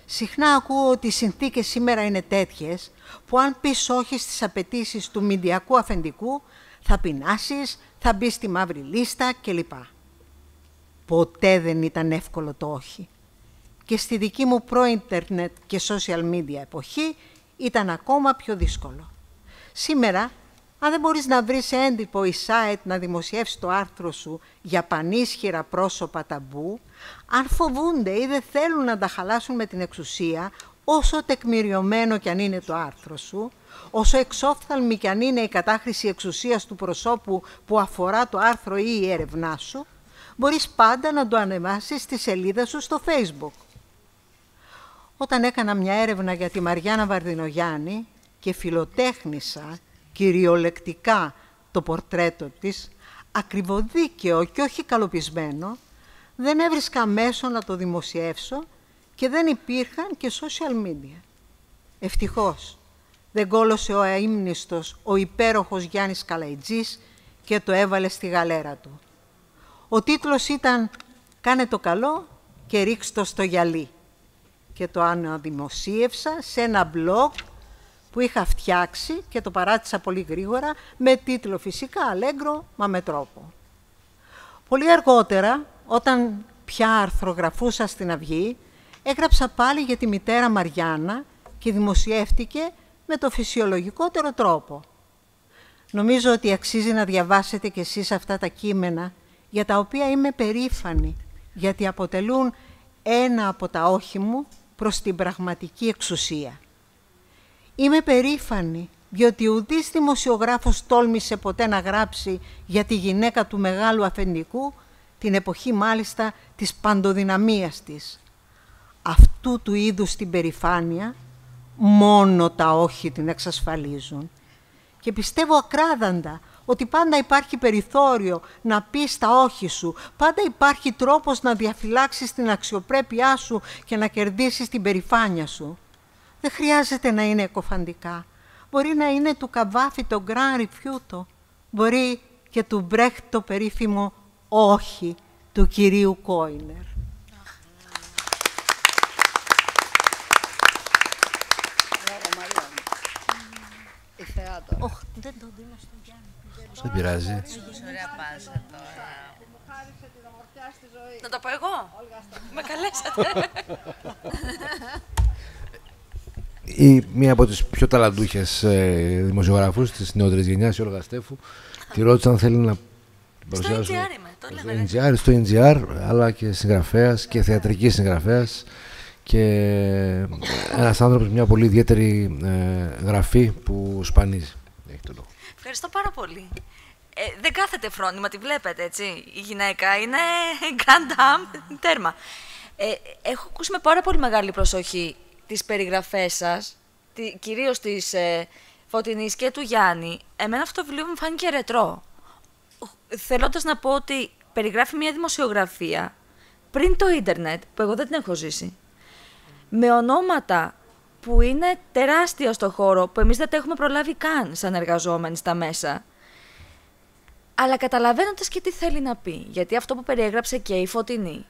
Συχνά ακούω ότι οι συνθήκες σήμερα είναι τέτοιες που αν πεις όχι στις απαιτήσεις του μηντιακού αφεντικού θα πεινάσεις, θα μπεις στη μαύρη λίστα κλπ. Ποτέ δεν ήταν εύκολο το όχι. Και στη δική μου προ-ίντερνετ και social media εποχή ήταν ακόμα πιο δύσκολο. Σήμερα, αν δεν μπορείς να βρεις έντυπο ή site να δημοσιεύσεις το άρθρο σου για πανίσχυρα πρόσωπα ταμπού, αν φοβούνται ή δεν θέλουν να τα χαλάσουν με την εξουσία, όσο τεκμηριωμένο κι αν είναι το άρθρο σου, όσο εξόφθαλμη κι αν είναι η κατάχρηση εξουσίας του προσώπου που αφορά το άρθρο ή η έρευνά σου, μπορείς πάντα να το ανεβάσεις στη σελίδα σου στο Facebook. Όταν έκανα μια έρευνα για τη Μαριάννα Βαρδινογιάννη και φιλοτέχνησα κυριολεκτικά το πορτρέτο της, ακριβοδίκαιο και όχι καλοπισμένο, δεν έβρισκα μέσο να το δημοσιεύσω και δεν υπήρχαν και social media. Ευτυχώς, δεν κόλωσε ο αείμνηστος, ο υπέροχος Γιάννης Καλαϊτζής και το έβαλε στη γαλέρα του. Ο τίτλος ήταν «Κάνε το καλό και ρίξ' το στο γυαλί» και το αναδημοσίευσα σε ένα blog που είχα φτιάξει και το παράτησα πολύ γρήγορα με τίτλο φυσικά «Αλέγκρο, μα με τρόπο». Πολύ αργότερα, όταν πια αρθρογραφούσα στην Αυγή, έγραψα πάλι για τη μητέρα Μαριάννα και δημοσιεύτηκε με το φυσιολογικότερο τρόπο. Νομίζω ότι αξίζει να διαβάσετε κι εσείς αυτά τα κείμενα, για τα οποία είμαι περήφανη, γιατί αποτελούν ένα από τα όχι μου προς την πραγματική εξουσία. Είμαι περήφανη, διότι ουδής δημοσιογράφος τόλμησε ποτέ να γράψει για τη γυναίκα του μεγάλου αφεντικού, την εποχή μάλιστα της παντοδυναμίας της. Αυτού του είδους την περηφάνεια, μόνο τα όχι την εξασφαλίζουν. Και πιστεύω ακράδαντα ότι πάντα υπάρχει περιθώριο να πεις τα όχι σου, πάντα υπάρχει τρόπος να διαφυλάξεις την αξιοπρέπειά σου και να κερδίσεις την περηφάνεια σου. Δεν χρειάζεται να είναι εκοφαντικά. Μπορεί να είναι του Καβάφη το Grand Rifiuto, μπορεί και του Μπρέχτ το περίφημο όχι του κυρίου Κόινερ. Η θεά κάτω. Όχι, δεν το δίνω στον Γιάννη. Δεν πειράζει. Ωραία πάσα τώρα. Χάρισε την ομορφιά στη ζωή. Να το πω εγώ. Με καλέσατε. Μία από τις πιο ταλαντούχες δημοσιογράφους της νεότερης γενιάς, η Όλγα Στέφου, τη ρώτησε αν θέλει να παρουσιάσω Στο NGR είμαι, το λέμε. στο NGR, αλλά και συγγραφέας και θεατρική συγγραφέας και ένας άνθρωπος με μια πολύ ιδιαίτερη γραφή που σπανίζει. Έχει το λόγο. Ευχαριστώ πάρα πολύ. Δεν κάθεται φρόνημα, τη βλέπετε, έτσι. Η γυναίκα είναι grand dame, τέρμα. Έχω ακούσει με πάρα πολύ μεγάλη προσοχή τις περιγραφές σας, κυρίως της Φωτεινής και του Γιάννη. Εμένα αυτό το βιβλίο μου φάνηκε ρετρό. Θέλοντας να πω ότι περιγράφει μια δημοσιογραφία πριν το ίντερνετ, που εγώ δεν την έχω ζήσει, με ονόματα που είναι τεράστια στο χώρο, που εμείς δεν τα έχουμε προλάβει καν σαν εργαζόμενοι στα μέσα, αλλά καταλαβαίνοντας και τι θέλει να πει. Γιατί αυτό που περιέγραψε και η Φωτεινή,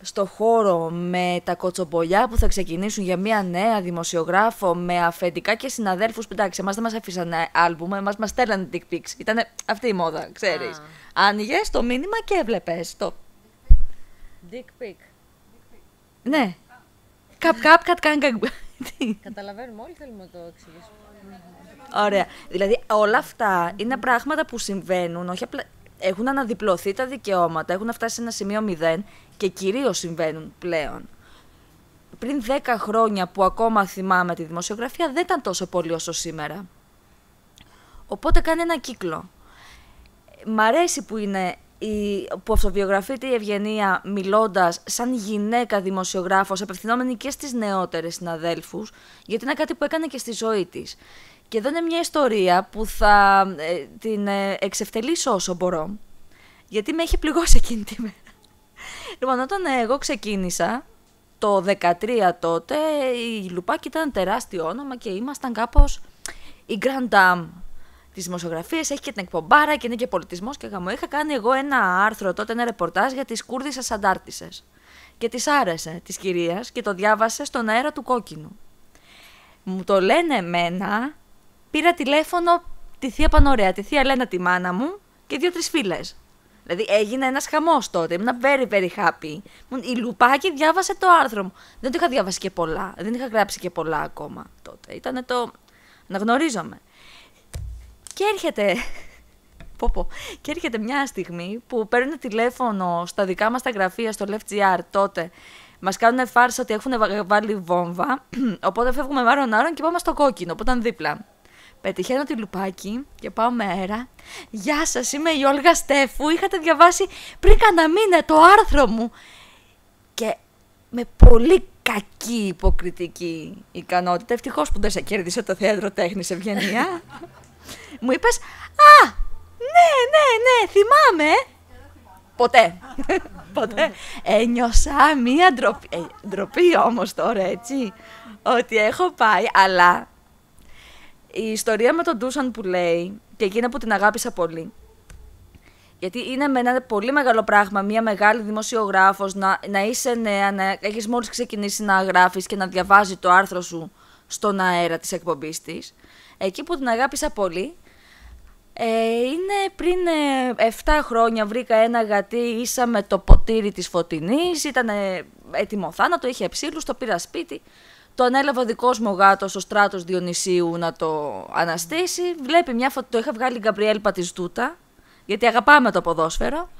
στο χώρο με τα κοτσομπολιά που θα ξεκινήσουν για μια νέα δημοσιογράφο, με αφεντικά και συναδέλφους που εντάξει, εμάς δεν μας αφήσαν άλμπουμ, εμάς μας στέλνανε dick pics. Ήταν αυτή η μόδα, ξέρεις. Άνοιγες το μήνυμα και έβλεπες το... Dick pic. Ναι. Καπ, Καταλαβαίνουμε όλοι, θέλουμε να το εξηγήσουμε. Ωραία. Δηλαδή όλα αυτά είναι πράγματα που συμβαίνουν, όχι απλά... Έχουν αναδιπλωθεί τα δικαιώματα, έχουν φτάσει σε ένα σημείο 0 και κυρίως συμβαίνουν πλέον. Πριν 10 χρόνια που ακόμα θυμάμαι τη δημοσιογραφία δεν ήταν τόσο πολύ όσο σήμερα. Οπότε κάνει ένα κύκλο. Μ' αρέσει που αυτοβιογραφείται η Ευγενία μιλώντας σαν γυναίκα δημοσιογράφος, απευθυνόμενη και στις νεότερες συναδέλφους, γιατί είναι κάτι που έκανε και στη ζωή της. Και εδώ είναι μια ιστορία που θα την εξευτελίσω όσο μπορώ, γιατί με έχει πληγώσει εκείνη τη μέρα. Λοιπόν, όταν εγώ ξεκίνησα, το 2013 τότε, η Λουπάκη ήταν τεράστιο όνομα και ήμασταν κάπως η Grand Dame της δημοσιογραφίας, έχει και την εκπομπάρα και είναι και πολιτισμός και γαμό. Είχα κάνει εγώ ένα άρθρο τότε, ένα ρεπορτάζ για τις Κούρδισσες αντάρτισσες. Και της άρεσε της κυρίας και το διάβασε στον αέρα του Κόκκινου. Μου το λένε εμένα, πήρα τηλέφωνο τη θεία Πανωρέα, τη θεία Λένα τη μάνα μου και 2-3 φίλες. Δηλαδή έγινε ένας χαμός τότε, ήμουν very very happy. Η Λουπάκη διάβασε το άρθρο μου. Δεν το είχα διαβάσει και πολλά, δεν είχα γράψει και πολλά ακόμα τότε. Ήτανε το να γνωρίζομαι. Και έρχεται μια στιγμή που παίρνουν τηλέφωνο στα δικά μας τα γραφεία, στο Left.gr τότε. Μας κάνουν φάρσα ότι έχουν βάλει βόμβα, οπότε φεύγουμε μάρον-άρον και πάμε στο Κόκκινο, που ήταν δίπλα. Πετυχαίνω τη Λουπάκη και πάω με αέρα. Γεια σας, είμαι η Όλγα Στέφου. Είχατε διαβάσει πριν κανένα μήνα το άρθρο μου. Και με πολύ κακή υποκριτική ικανότητα, ευτυχώς που δεν σε κέρδισε το θέατρο τέχνης, Ευγενία, μου είπες, α, ναι, θυμάμαι. Ποτέ. Ένιωσα μία ντροπή όμως τώρα, έτσι, ότι έχω πάει, αλλά η ιστορία με τον Ντούσαν που λέει, και εκείνα που την αγάπησα πολύ, γιατί είναι με ένα πολύ μεγάλο πράγμα, μια μεγάλη δημοσιογράφος, να είσαι νέα, να έχεις μόλις ξεκινήσει να γράφεις και να διαβάζει το άρθρο σου στον αέρα της εκπομπής της. Εκεί που την αγάπησα πολύ, είναι πριν 7 χρόνια βρήκα ένα γατί ίσα με το ποτήρι της Φωτεινής, ήταν έτοιμο θάνατο, είχε ψήλους, το πήρα σπίτι. Το ανέλαβε ο δικός μου γάτος, ο Στράτος Διονυσίου, να το αναστήσει. Βλέπει μια το είχα βγάλει η Γκαμπριέλ Πατιστούτα, γιατί αγαπάμε το ποδόσφαιρο.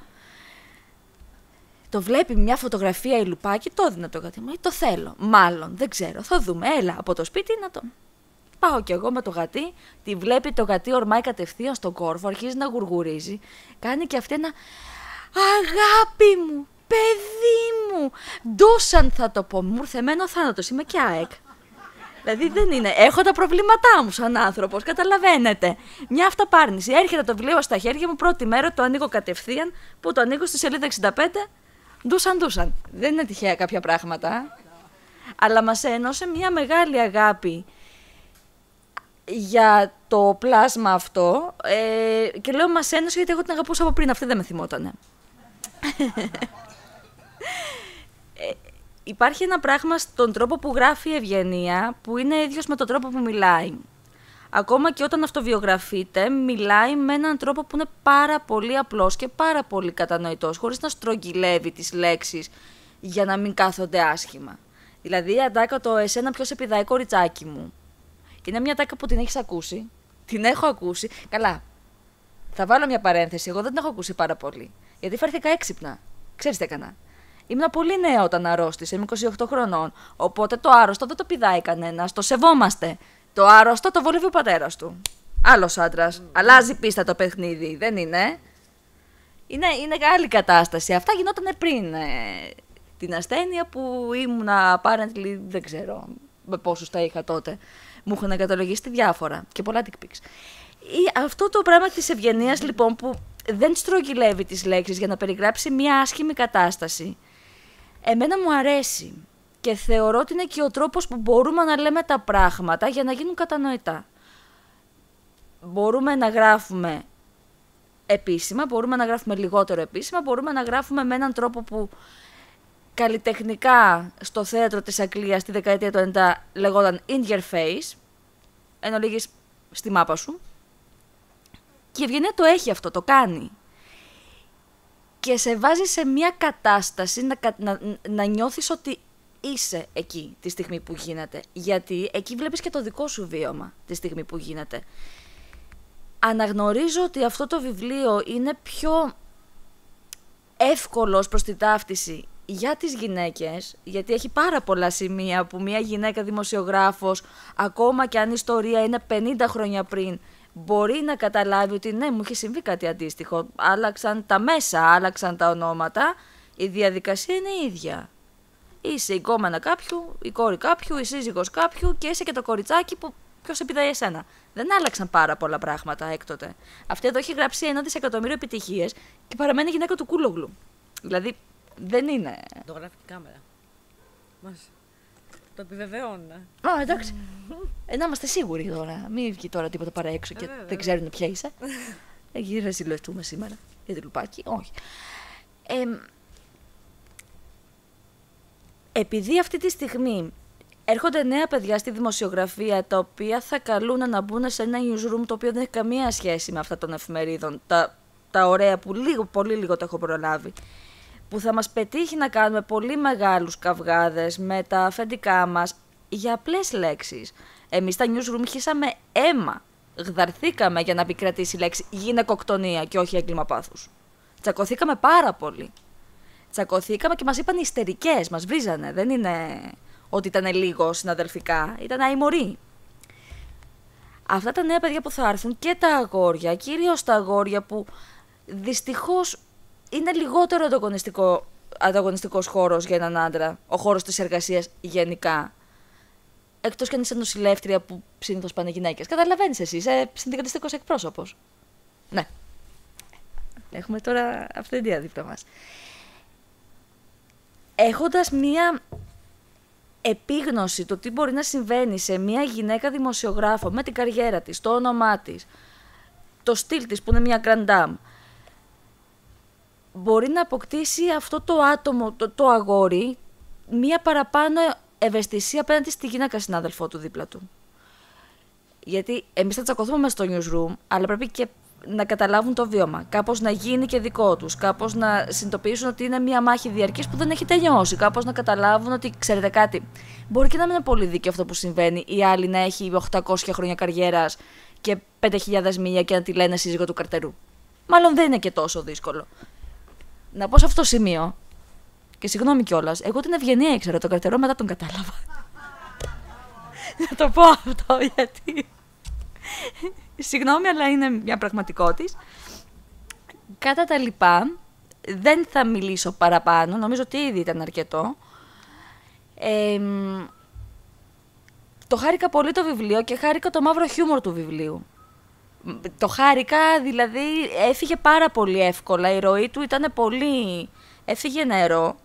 Το βλέπει μια φωτογραφία η Λουπάκη, το έδινε το γατί μου, το θέλω, μάλλον, δεν ξέρω, θα δούμε, έλα από το σπίτι να το... Πάω κι εγώ με το γατί, τη βλέπει το γατί, ορμάει κατευθείαν στον κόρφο, αρχίζει να γουργουρίζει, κάνει και αυτή ένα «Αγάπη μου, παιδί μου, Ντούσαν θα το πω, μου ήρθε εμένα ο θάνατος, είμαι και ΑΕΚ». Δηλαδή δεν είναι, έχω τα προβλήματά μου σαν άνθρωπος, καταλαβαίνετε. Μια αυταπάρνηση, έρχεται το βιβλίο στα χέρια μου, πρώτη μέρα το ανοίγω κατευθείαν, που το ανοίγω στη σελίδα 65, Ντούσαν. Δεν είναι τυχαία κάποια πράγματα, αλλά μας ένωσε μια μεγάλη αγάπη για το πλάσμα αυτό και λέω μας ένωσε γιατί εγώ την αγαπούσα από πριν, αυτή δεν με θυμότανε. Υπάρχει ένα πράγμα στον τρόπο που γράφει η Ευγενία που είναι ίδιος με τον τρόπο που μιλάει. ακόμα και όταν αυτοβιογραφείται, μιλάει με έναν τρόπο που είναι πάρα πολύ απλός και πάρα πολύ κατανοητός, χωρίς να στρογγυλεύει τις λέξεις για να μην κάθονται άσχημα. Δηλαδή, η ατάκα το «εσένα ποιος σε πηδάει, κοριτσάκι μου» είναι μια ατάκα που την έχεις ακούσει, την έχω ακούσει. Καλά, θα βάλω μια παρένθεση, εγώ δεν την έχω ακούσει πάρα πολύ, γιατί φέρθηκα έξυπνα. Ξέρεις τι έκανα? Ήμουν πολύ νέα όταν αρρώστησε, είμαι 28 χρονών, οπότε το άρρωστο δεν το πηδάει κανένας, το σεβόμαστε. Το άρρωστο το βολεύει ο πατέρας του. Άλλος άντρας. Αλλάζει πίστα το παιχνίδι, δεν είναι? Είναι άλλη κατάσταση. Αυτά γινόταν πριν την ασθένεια που ήμουνα apparently, δεν ξέρω με πόσους τα είχα τότε. Μου έχουν καταλογίσει διάφορα και πολλά dick pics. Αυτό το πράγμα της ευγενίας λοιπόν που δεν στρογγυλεύει τις λέξεις για να περιγράψει μια άσχημη κατάσταση, εμένα μου αρέσει. Και θεωρώ ότι είναι και ο τρόπος που μπορούμε να λέμε τα πράγματα για να γίνουν κατανοητά. Μπορούμε να γράφουμε επίσημα, μπορούμε να γράφουμε λιγότερο επίσημα, μπορούμε να γράφουμε με έναν τρόπο που καλλιτεχνικά στο θέατρο της Αγγλίας στη δεκαετία του 90 λεγόταν in your face, ενώ λέγεις στη μάπα σου. Και η ευγενία το έχει αυτό, το κάνει. Και σε βάζει σε μια κατάσταση να νιώθεις ότι είσαι εκεί τη στιγμή που γίνεται. Γιατί εκεί βλέπεις και το δικό σου βίωμα τη στιγμή που γίνεται. Αναγνωρίζω ότι αυτό το βιβλίο είναι πιο εύκολο προς την ταύτιση για τις γυναίκες, γιατί έχει πάρα πολλά σημεία που μια γυναίκα δημοσιογράφος, ακόμα και αν η ιστορία είναι 50 χρόνια πριν, μπορεί να καταλάβει ότι ναι, μου έχει συμβεί κάτι αντίστοιχο. Άλλαξαν τα μέσα, άλλαξαν τα ονόματα, η διαδικασία είναι η ίδια. Είσαι η γκόμενα κάποιου, η κόρη κάποιου, η σύζυγος κάποιου και είσαι και το κοριτσάκι που ποιος επιδάει εσένα. Δεν άλλαξαν πάρα πολλά πράγματα έκτοτε. Αυτή εδώ έχει γράψει 1 δισεκατομμύριο επιτυχίες και παραμένει γυναίκα του Κούλογλου. Δηλαδή δεν είναι. Το γράφει η κάμερα. Μας το επιβεβαιώνουν. Εντάξει. Να είμαστε σίγουροι τώρα. Μην βγει τώρα τίποτα παρά έξω και δεν ξέρουν ποια είσαι. Εκεί δεν συλλογιστούμε σήμερα. Για το λουπάκι. Όχι. Επειδή αυτή τη στιγμή έρχονται νέα παιδιά στη δημοσιογραφία τα οποία θα καλούν να μπουν σε ένα newsroom το οποίο δεν έχει καμία σχέση με αυτά των εφημερίδων, τα ωραία που πολύ λίγο τα έχω προλάβει, που θα μας πετύχει να κάνουμε πολύ μεγάλους καυγάδες με τα αφεντικά μας για απλές λέξεις. Εμείς στα newsroom χύσαμε αίμα, γδαρθήκαμε για να επικρατήσει η λέξη γυναικοκτονία και όχι έγκλημα πάθους. Τσακωθήκαμε πάρα πολύ. Τσακωθήκαμε και μας είπαν ιστερικές, μας βρίζανε. Δεν είναι ότι ήταν λίγο συναδελφικά, ήταν αημοροί. Αυτά τα νέα παιδιά που θα έρθουν και τα αγόρια, κυρίως τα αγόρια που δυστυχώς είναι λιγότερο ανταγωνιστικός χώρος για έναν άντρα, ο χώρος της εργασίας γενικά. Εκτός κι αν είσαι νοσηλεύτρια που συνήθως πάνε γυναίκες. Καταλαβαίνεις εσύ, είσαι συνδικαλιστικός εκπρόσωπος. Ναι. Έχουμε τώρα αυτή την διαδίπλα μας. Έχοντας μία επίγνωση το τι μπορεί να συμβαίνει σε μία γυναίκα δημοσιογράφο με την καριέρα της, το όνομά της, το στυλ της που είναι μία grand dame, μπορεί να αποκτήσει αυτό το άτομο, το αγόρι, μία παραπάνω ευαισθησία απέναντι στη γυναίκα συνάδελφό του δίπλα του. Γιατί εμείς θα τσακωθούμε μέσα στο newsroom, αλλά πρέπει και να καταλάβουν το βίωμα, κάπως να γίνει και δικό τους, κάπως να συνειδητοποιήσουν ότι είναι μια μάχη διαρκής που δεν έχει τελειώσει, κάπως να καταλάβουν ότι, ξέρετε κάτι, μπορεί και να μην είναι πολύ δίκαιο αυτό που συμβαίνει, η άλλη να έχει 800 χρόνια καριέρας και 5.000 μίλια και να τη λένε σύζυγο του καρτερού. Μάλλον δεν είναι και τόσο δύσκολο. Να πω σε αυτό το σημείο, και συγγνώμη κιόλας, εγώ την ευγενία ήξερα, τον καρτερό μετά τον κατάλαβα. Να το πω αυτό γιατί... Συγγνώμη, αλλά είναι μια πραγματικότητα. Κατά τα λοιπά, δεν θα μιλήσω παραπάνω, νομίζω ότι ήδη ήταν αρκετό. Το χάρηκα πολύ το βιβλίο και χάρηκα το μαύρο χιούμορ του βιβλίου. Το χάρηκα, δηλαδή έφυγε πάρα πολύ εύκολα, η ροή του ήταν πολύ... Έφυγε νερό.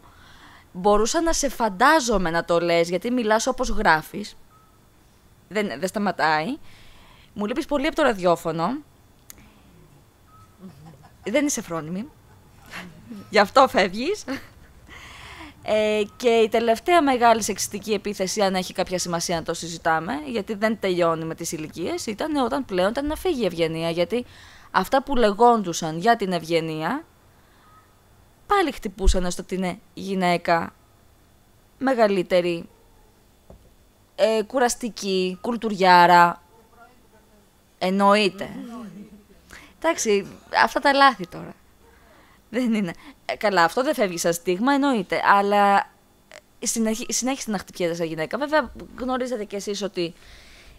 Μπορούσα να σε φαντάζομαι να το λες, γιατί μιλάς όπως γράφεις. Δεν σταματάει. Μου λείπεις πολύ από το ραδιόφωνο. Δεν είσαι φρόνιμη. Γι' αυτό φεύγεις. Και η τελευταία μεγάλη σεξιστική επίθεση, αν έχει κάποια σημασία να το συζητάμε, γιατί δεν τελειώνει με τις ηλικίες, ήταν όταν πλέον ήταν να φύγει η Ευγενία. Γιατί αυτά που λεγόντουσαν για την Ευγενία, πάλι χτυπούσαν στο ότι είναι γυναίκα μεγαλύτερη, κουραστική, κουλτουριάρα. Εννοείται. Εντάξει, αυτά τα λάθη τώρα. Δεν είναι. Καλά, αυτό δεν φεύγει σαν στίγμα, εννοείται. Αλλά συνέχισε να χτυπιέται σαν γυναίκα. Βέβαια, γνωρίζετε κι εσείς ότι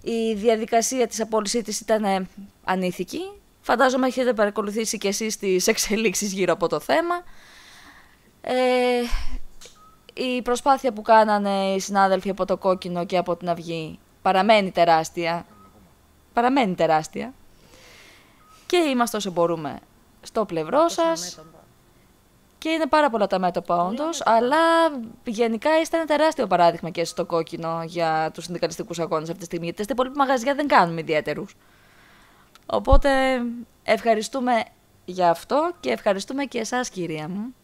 η διαδικασία της απόλυσής της ήταν ανήθικη. Φαντάζομαι έχετε παρακολουθήσει κι εσείς τις εξελίξεις γύρω από το θέμα. Η προσπάθεια που κάνανε οι συνάδελφοι από το Κόκκινο και από την Αυγή παραμένει τεράστια. Παραμένει τεράστια. Και είμαστε όσο μπορούμε στο πλευρό σας. Και είναι πάρα πολλά τα μέτωπα όντως, αλλά γενικά είστε ένα τεράστιο παράδειγμα και στο Κόκκινο για τους συνδικαλιστικούς αγώνες αυτή τη στιγμή. Γιατί στα υπόλοιπα μαγαζιά δεν κάνουμε ιδιαίτερους. Οπότε ευχαριστούμε για αυτό και ευχαριστούμε και εσάς, κυρία μου,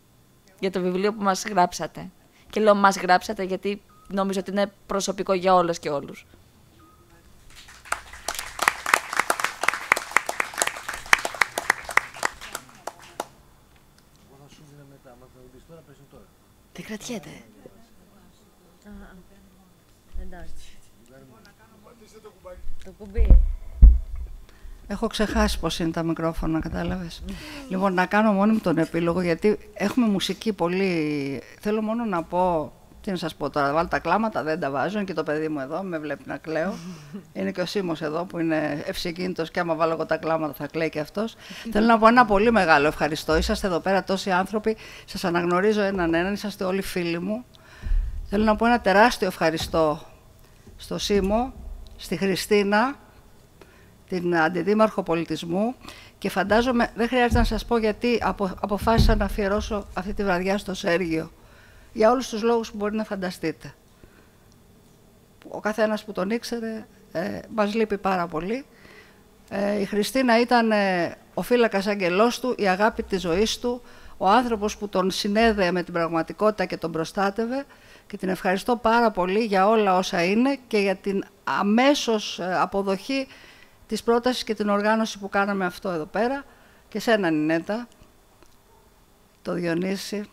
για το βιβλίο που μας γράψατε. Και λέω μας γράψατε γιατί νομίζω ότι είναι προσωπικό για όλες και όλους. Δεν κρατιέται. Εντάξει. Το κουμπί. Έχω ξεχάσει πώς είναι τα μικρόφωνα, κατάλαβες. Λοιπόν, να κάνω μόνη μου τον επίλογο, γιατί έχουμε μουσική πολύ... Θέλω μόνο να πω, τι να σας πω τώρα, βάλω τα κλάματα, δεν τα βάζω, είναι και το παιδί μου εδώ, με βλέπει να κλαίω. Είναι και ο Σίμος εδώ που είναι ευσυγκίνητος και άμα βάλω εγώ τα κλάματα θα κλαίει και αυτός. Θέλω να πω ένα πολύ μεγάλο ευχαριστώ. Είσαστε εδώ πέρα τόσοι άνθρωποι, σας αναγνωρίζω έναν, είσαστε όλοι φίλοι μου. Θέλω να πω ένα τεράστιο ευχαριστώ στο Σίμο, στη Χριστίνα, την Αντιδήμαρχο Πολιτισμού, και φαντάζομαι, δεν χρειάζεται να σας πω γιατί αποφάσισα να αφιερώσω αυτή τη βραδιά στο Σέργιο, για όλους τους λόγους που μπορεί να φανταστείτε. Ο καθένας που τον ήξερε μας λείπει πάρα πολύ. Η Χριστίνα ήταν ο φύλακας αγγελός του, η αγάπη της ζωής του, ο άνθρωπος που τον συνέδεε με την πραγματικότητα και τον προστάτευε, και την ευχαριστώ πάρα πολύ για όλα όσα είναι και για την αμέσως αποδοχή της πρότασης και την οργάνωση που κάναμε αυτό εδώ πέρα. Και σένα, Νινέτα, το Διονύση.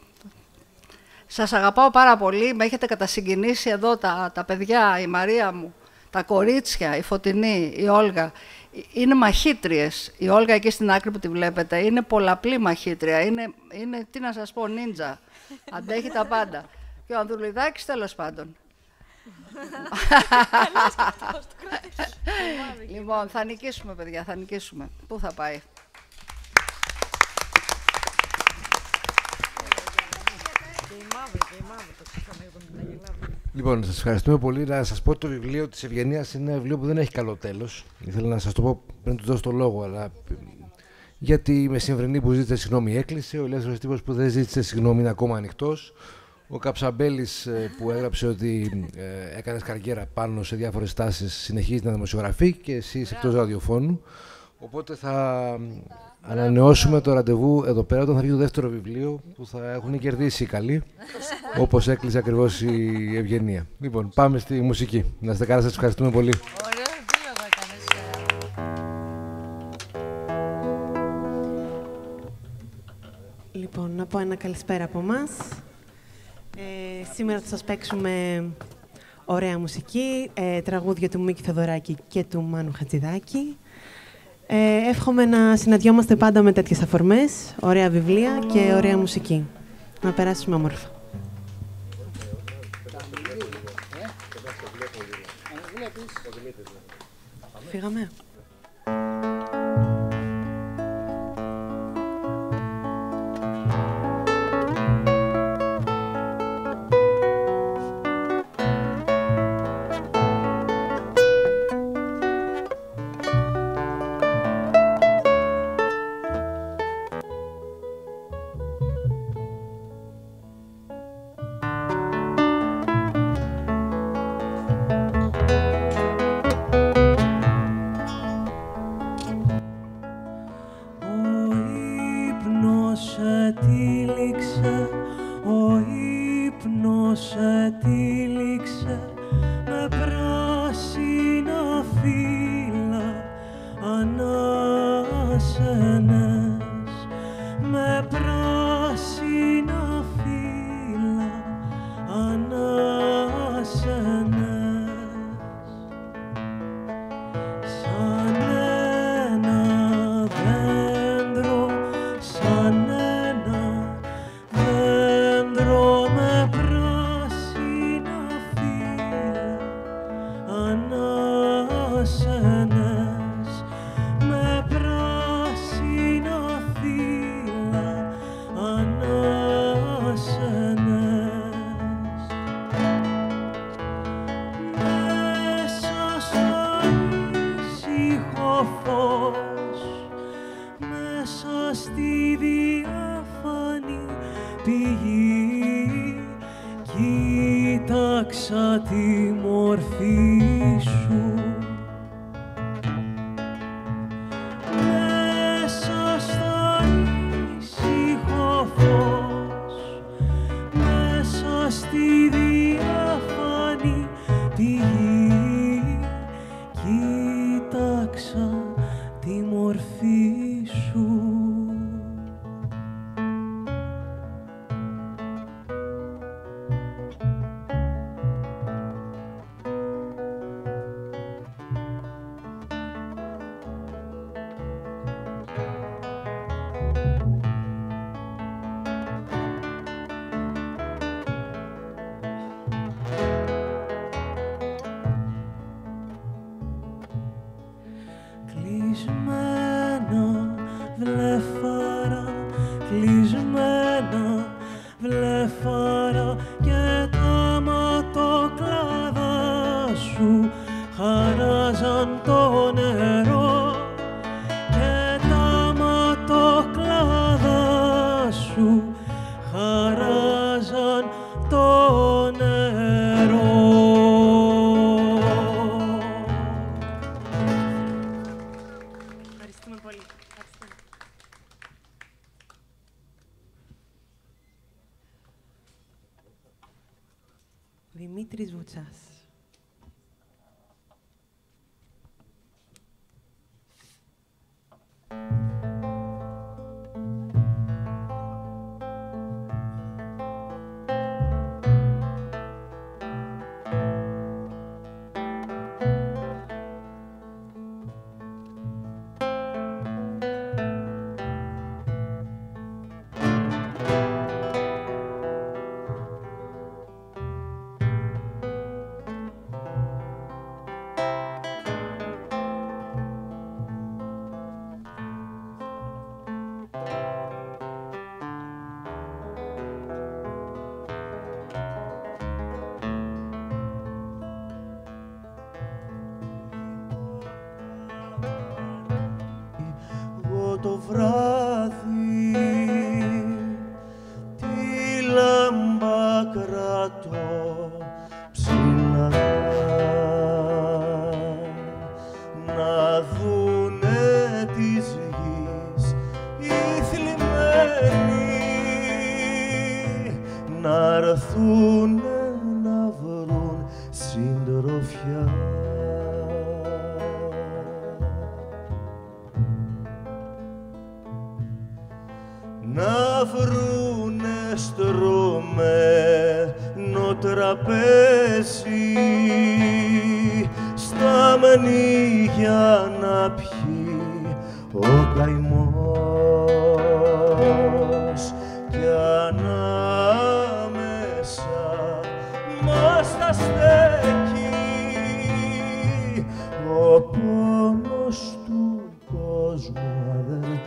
Σας αγαπάω πάρα πολύ, με έχετε κατασυγκινήσει εδώ τα παιδιά, η Μαρία μου, τα κορίτσια, η Φωτεινή, η Όλγα. Είναι μαχήτριες. Η Όλγα εκεί στην άκρη που τη βλέπετε είναι πολλαπλή μαχήτρια. Είναι τι να σας πω, νίντζα. Αντέχει τα πάντα. Και ο Ανδρουλιδάκης, τέλος πάντων. Λοιπόν, θα νικήσουμε, παιδιά, θα νικήσουμε. Πού θα πάει? Λοιπόν, σας ευχαριστούμε πολύ. Να σας πω, το βιβλίο της Ευγενίας είναι ένα βιβλίο που δεν έχει καλό τέλος. Ήθελα να σας το πω πριν του δώσω το λόγο, αλλά γιατί η Μεσημβρινή που ζήτησε συγγνώμη έκλεισε, ο ελεύθερος τύπος που δεν ζήτησε συγγνώμη είναι ακόμα ανοιχτός. Ο Καψαμπέλης που έγραψε ότι έκανες καριέρα πάνω σε διάφορες τάσεις συνεχίζει να δημοσιογραφεί και εσείς εκτός ραδιοφώνου. Οπότε θα ανανεώσουμε το ραντεβού εδώ πέρα όταν θα βγει το δεύτερο βιβλίο που θα έχουν κερδίσει οι καλοί, όπως έκλεισε ακριβώς η Ευγενία. Λοιπόν, πάμε στη μουσική. Να είστε καλά, σας ευχαριστούμε πολύ. Λοιπόν, να πω ένα καλησπέρα από εμάς. Σήμερα θα σας παίξουμε ωραία μουσική, τραγούδια του Μίκη Θεοδωράκη και του Μάνου Χατζηδάκη. Εύχομαι να συναντιόμαστε πάντα με τέτοιες αφορμές, ωραία βιβλία και ωραία μουσική. Να περάσουμε όμορφα. Φύγαμε. τύλιξε με πράσινα φύλλα ανάσαινες, με πράσινα φύλλα ανάσαινες, σαν ένα δέντρο, σαν ένα δέντρο με πράσινα φύλλα ανάσαινες, με πράσινα φύλλα ανάσαινες. Μέσα στο ήσυχο φως, μέσα στη διάφανη πηγή, κοίταξα τη μορφή σου. Μέσα στο ήσυχο φως, μέσα στη διάφανη πηγή, κοίταξα τη μορφή σου. Κλεισμένα βλέφαρα, κλεισμένα βλέφαρα και τα ματοκλάδα σου χαράζαν το νερό, και τα ματοκλάδα σου χαράζαν το νερό. Ευχαριστούμε πολύ. Δημήτρης Βουτσάς. Το βράδυ τη λάμπα κρατώ ψηλά, να δούνε της γης οι θλιμμένοι, να έρθουνε να βρουν συντροφιά. Να βρουνε στρωμένο τραπέζι στα μανίγια να πιει ο καημός, κι ανάμεσα μας τα στέκει ο πόνος του κόσμου αδερφός.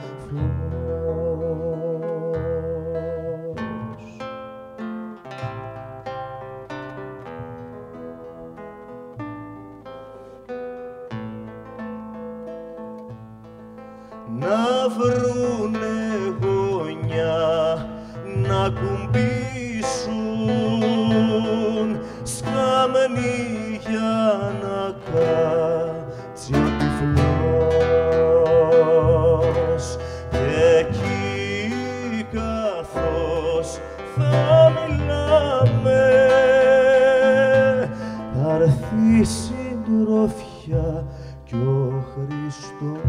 Να βρουνε γωνιά να κουμπίσουν σκαμνίγια να κάτσει ο τυφλός, και εκεί καθώς θα μιλάμε η συντροφιά κι ο Χριστός.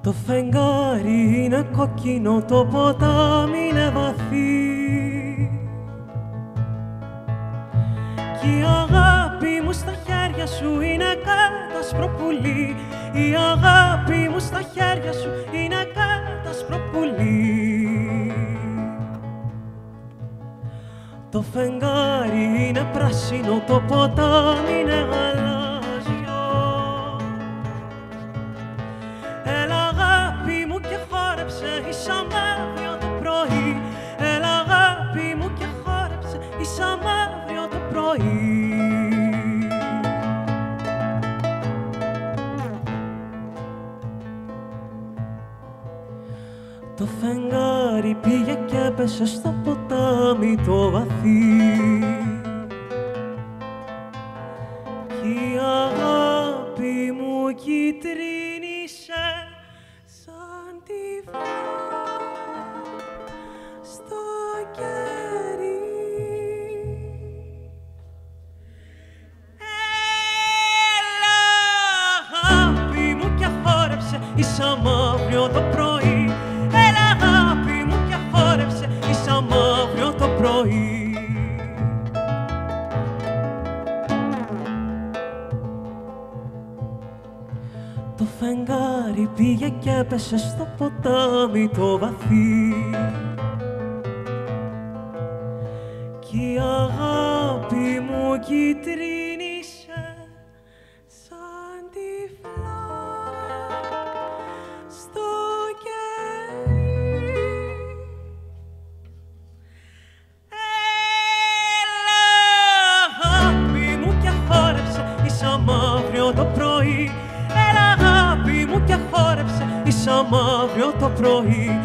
Το φεγγάρι είναι κόκκινο, το ποτάμι είναι βαθύ κι η αγάπη μου στα χέρια σου είναι κάτασπρο πουλί. Η αγάπη μου στα χέρια σου είναι κάτασπρο πουλί. Το φεγγάρι είναι πράσινο, το ποτάμι είναι γαλάζιο. Έλα αγάπη μου και χόρεψε, ήσαμε αύριο το πρωί. Έλα αγάπη μου και χόρεψε, ήσαμε αύριο το πρωί. Το φεγγάρι πήγε και έπεσε στο ποτάμι το βαθύ κι η αγάπη μου κυτρίνησε σαν τη φωτιά στο κερί. Έλα αγάπη μου και χόρεψε, ήσαμε αύριο το πρωί. Έλα αγάπη μου και χόρεψε, ήσαμε αύριο το πρωί. Το φεγγάρι πήγε και έπεσε στο ποτάμι το βαθύ κι η αγάπη μου κυτρίνησε σαν τυφλά στο κερί. Έλα αγάπη μου και χόρεψε ίσα μαύριο το πρωί. Έλα αγάπη μου και χόρεψε ίσα μαύριο το πρωί.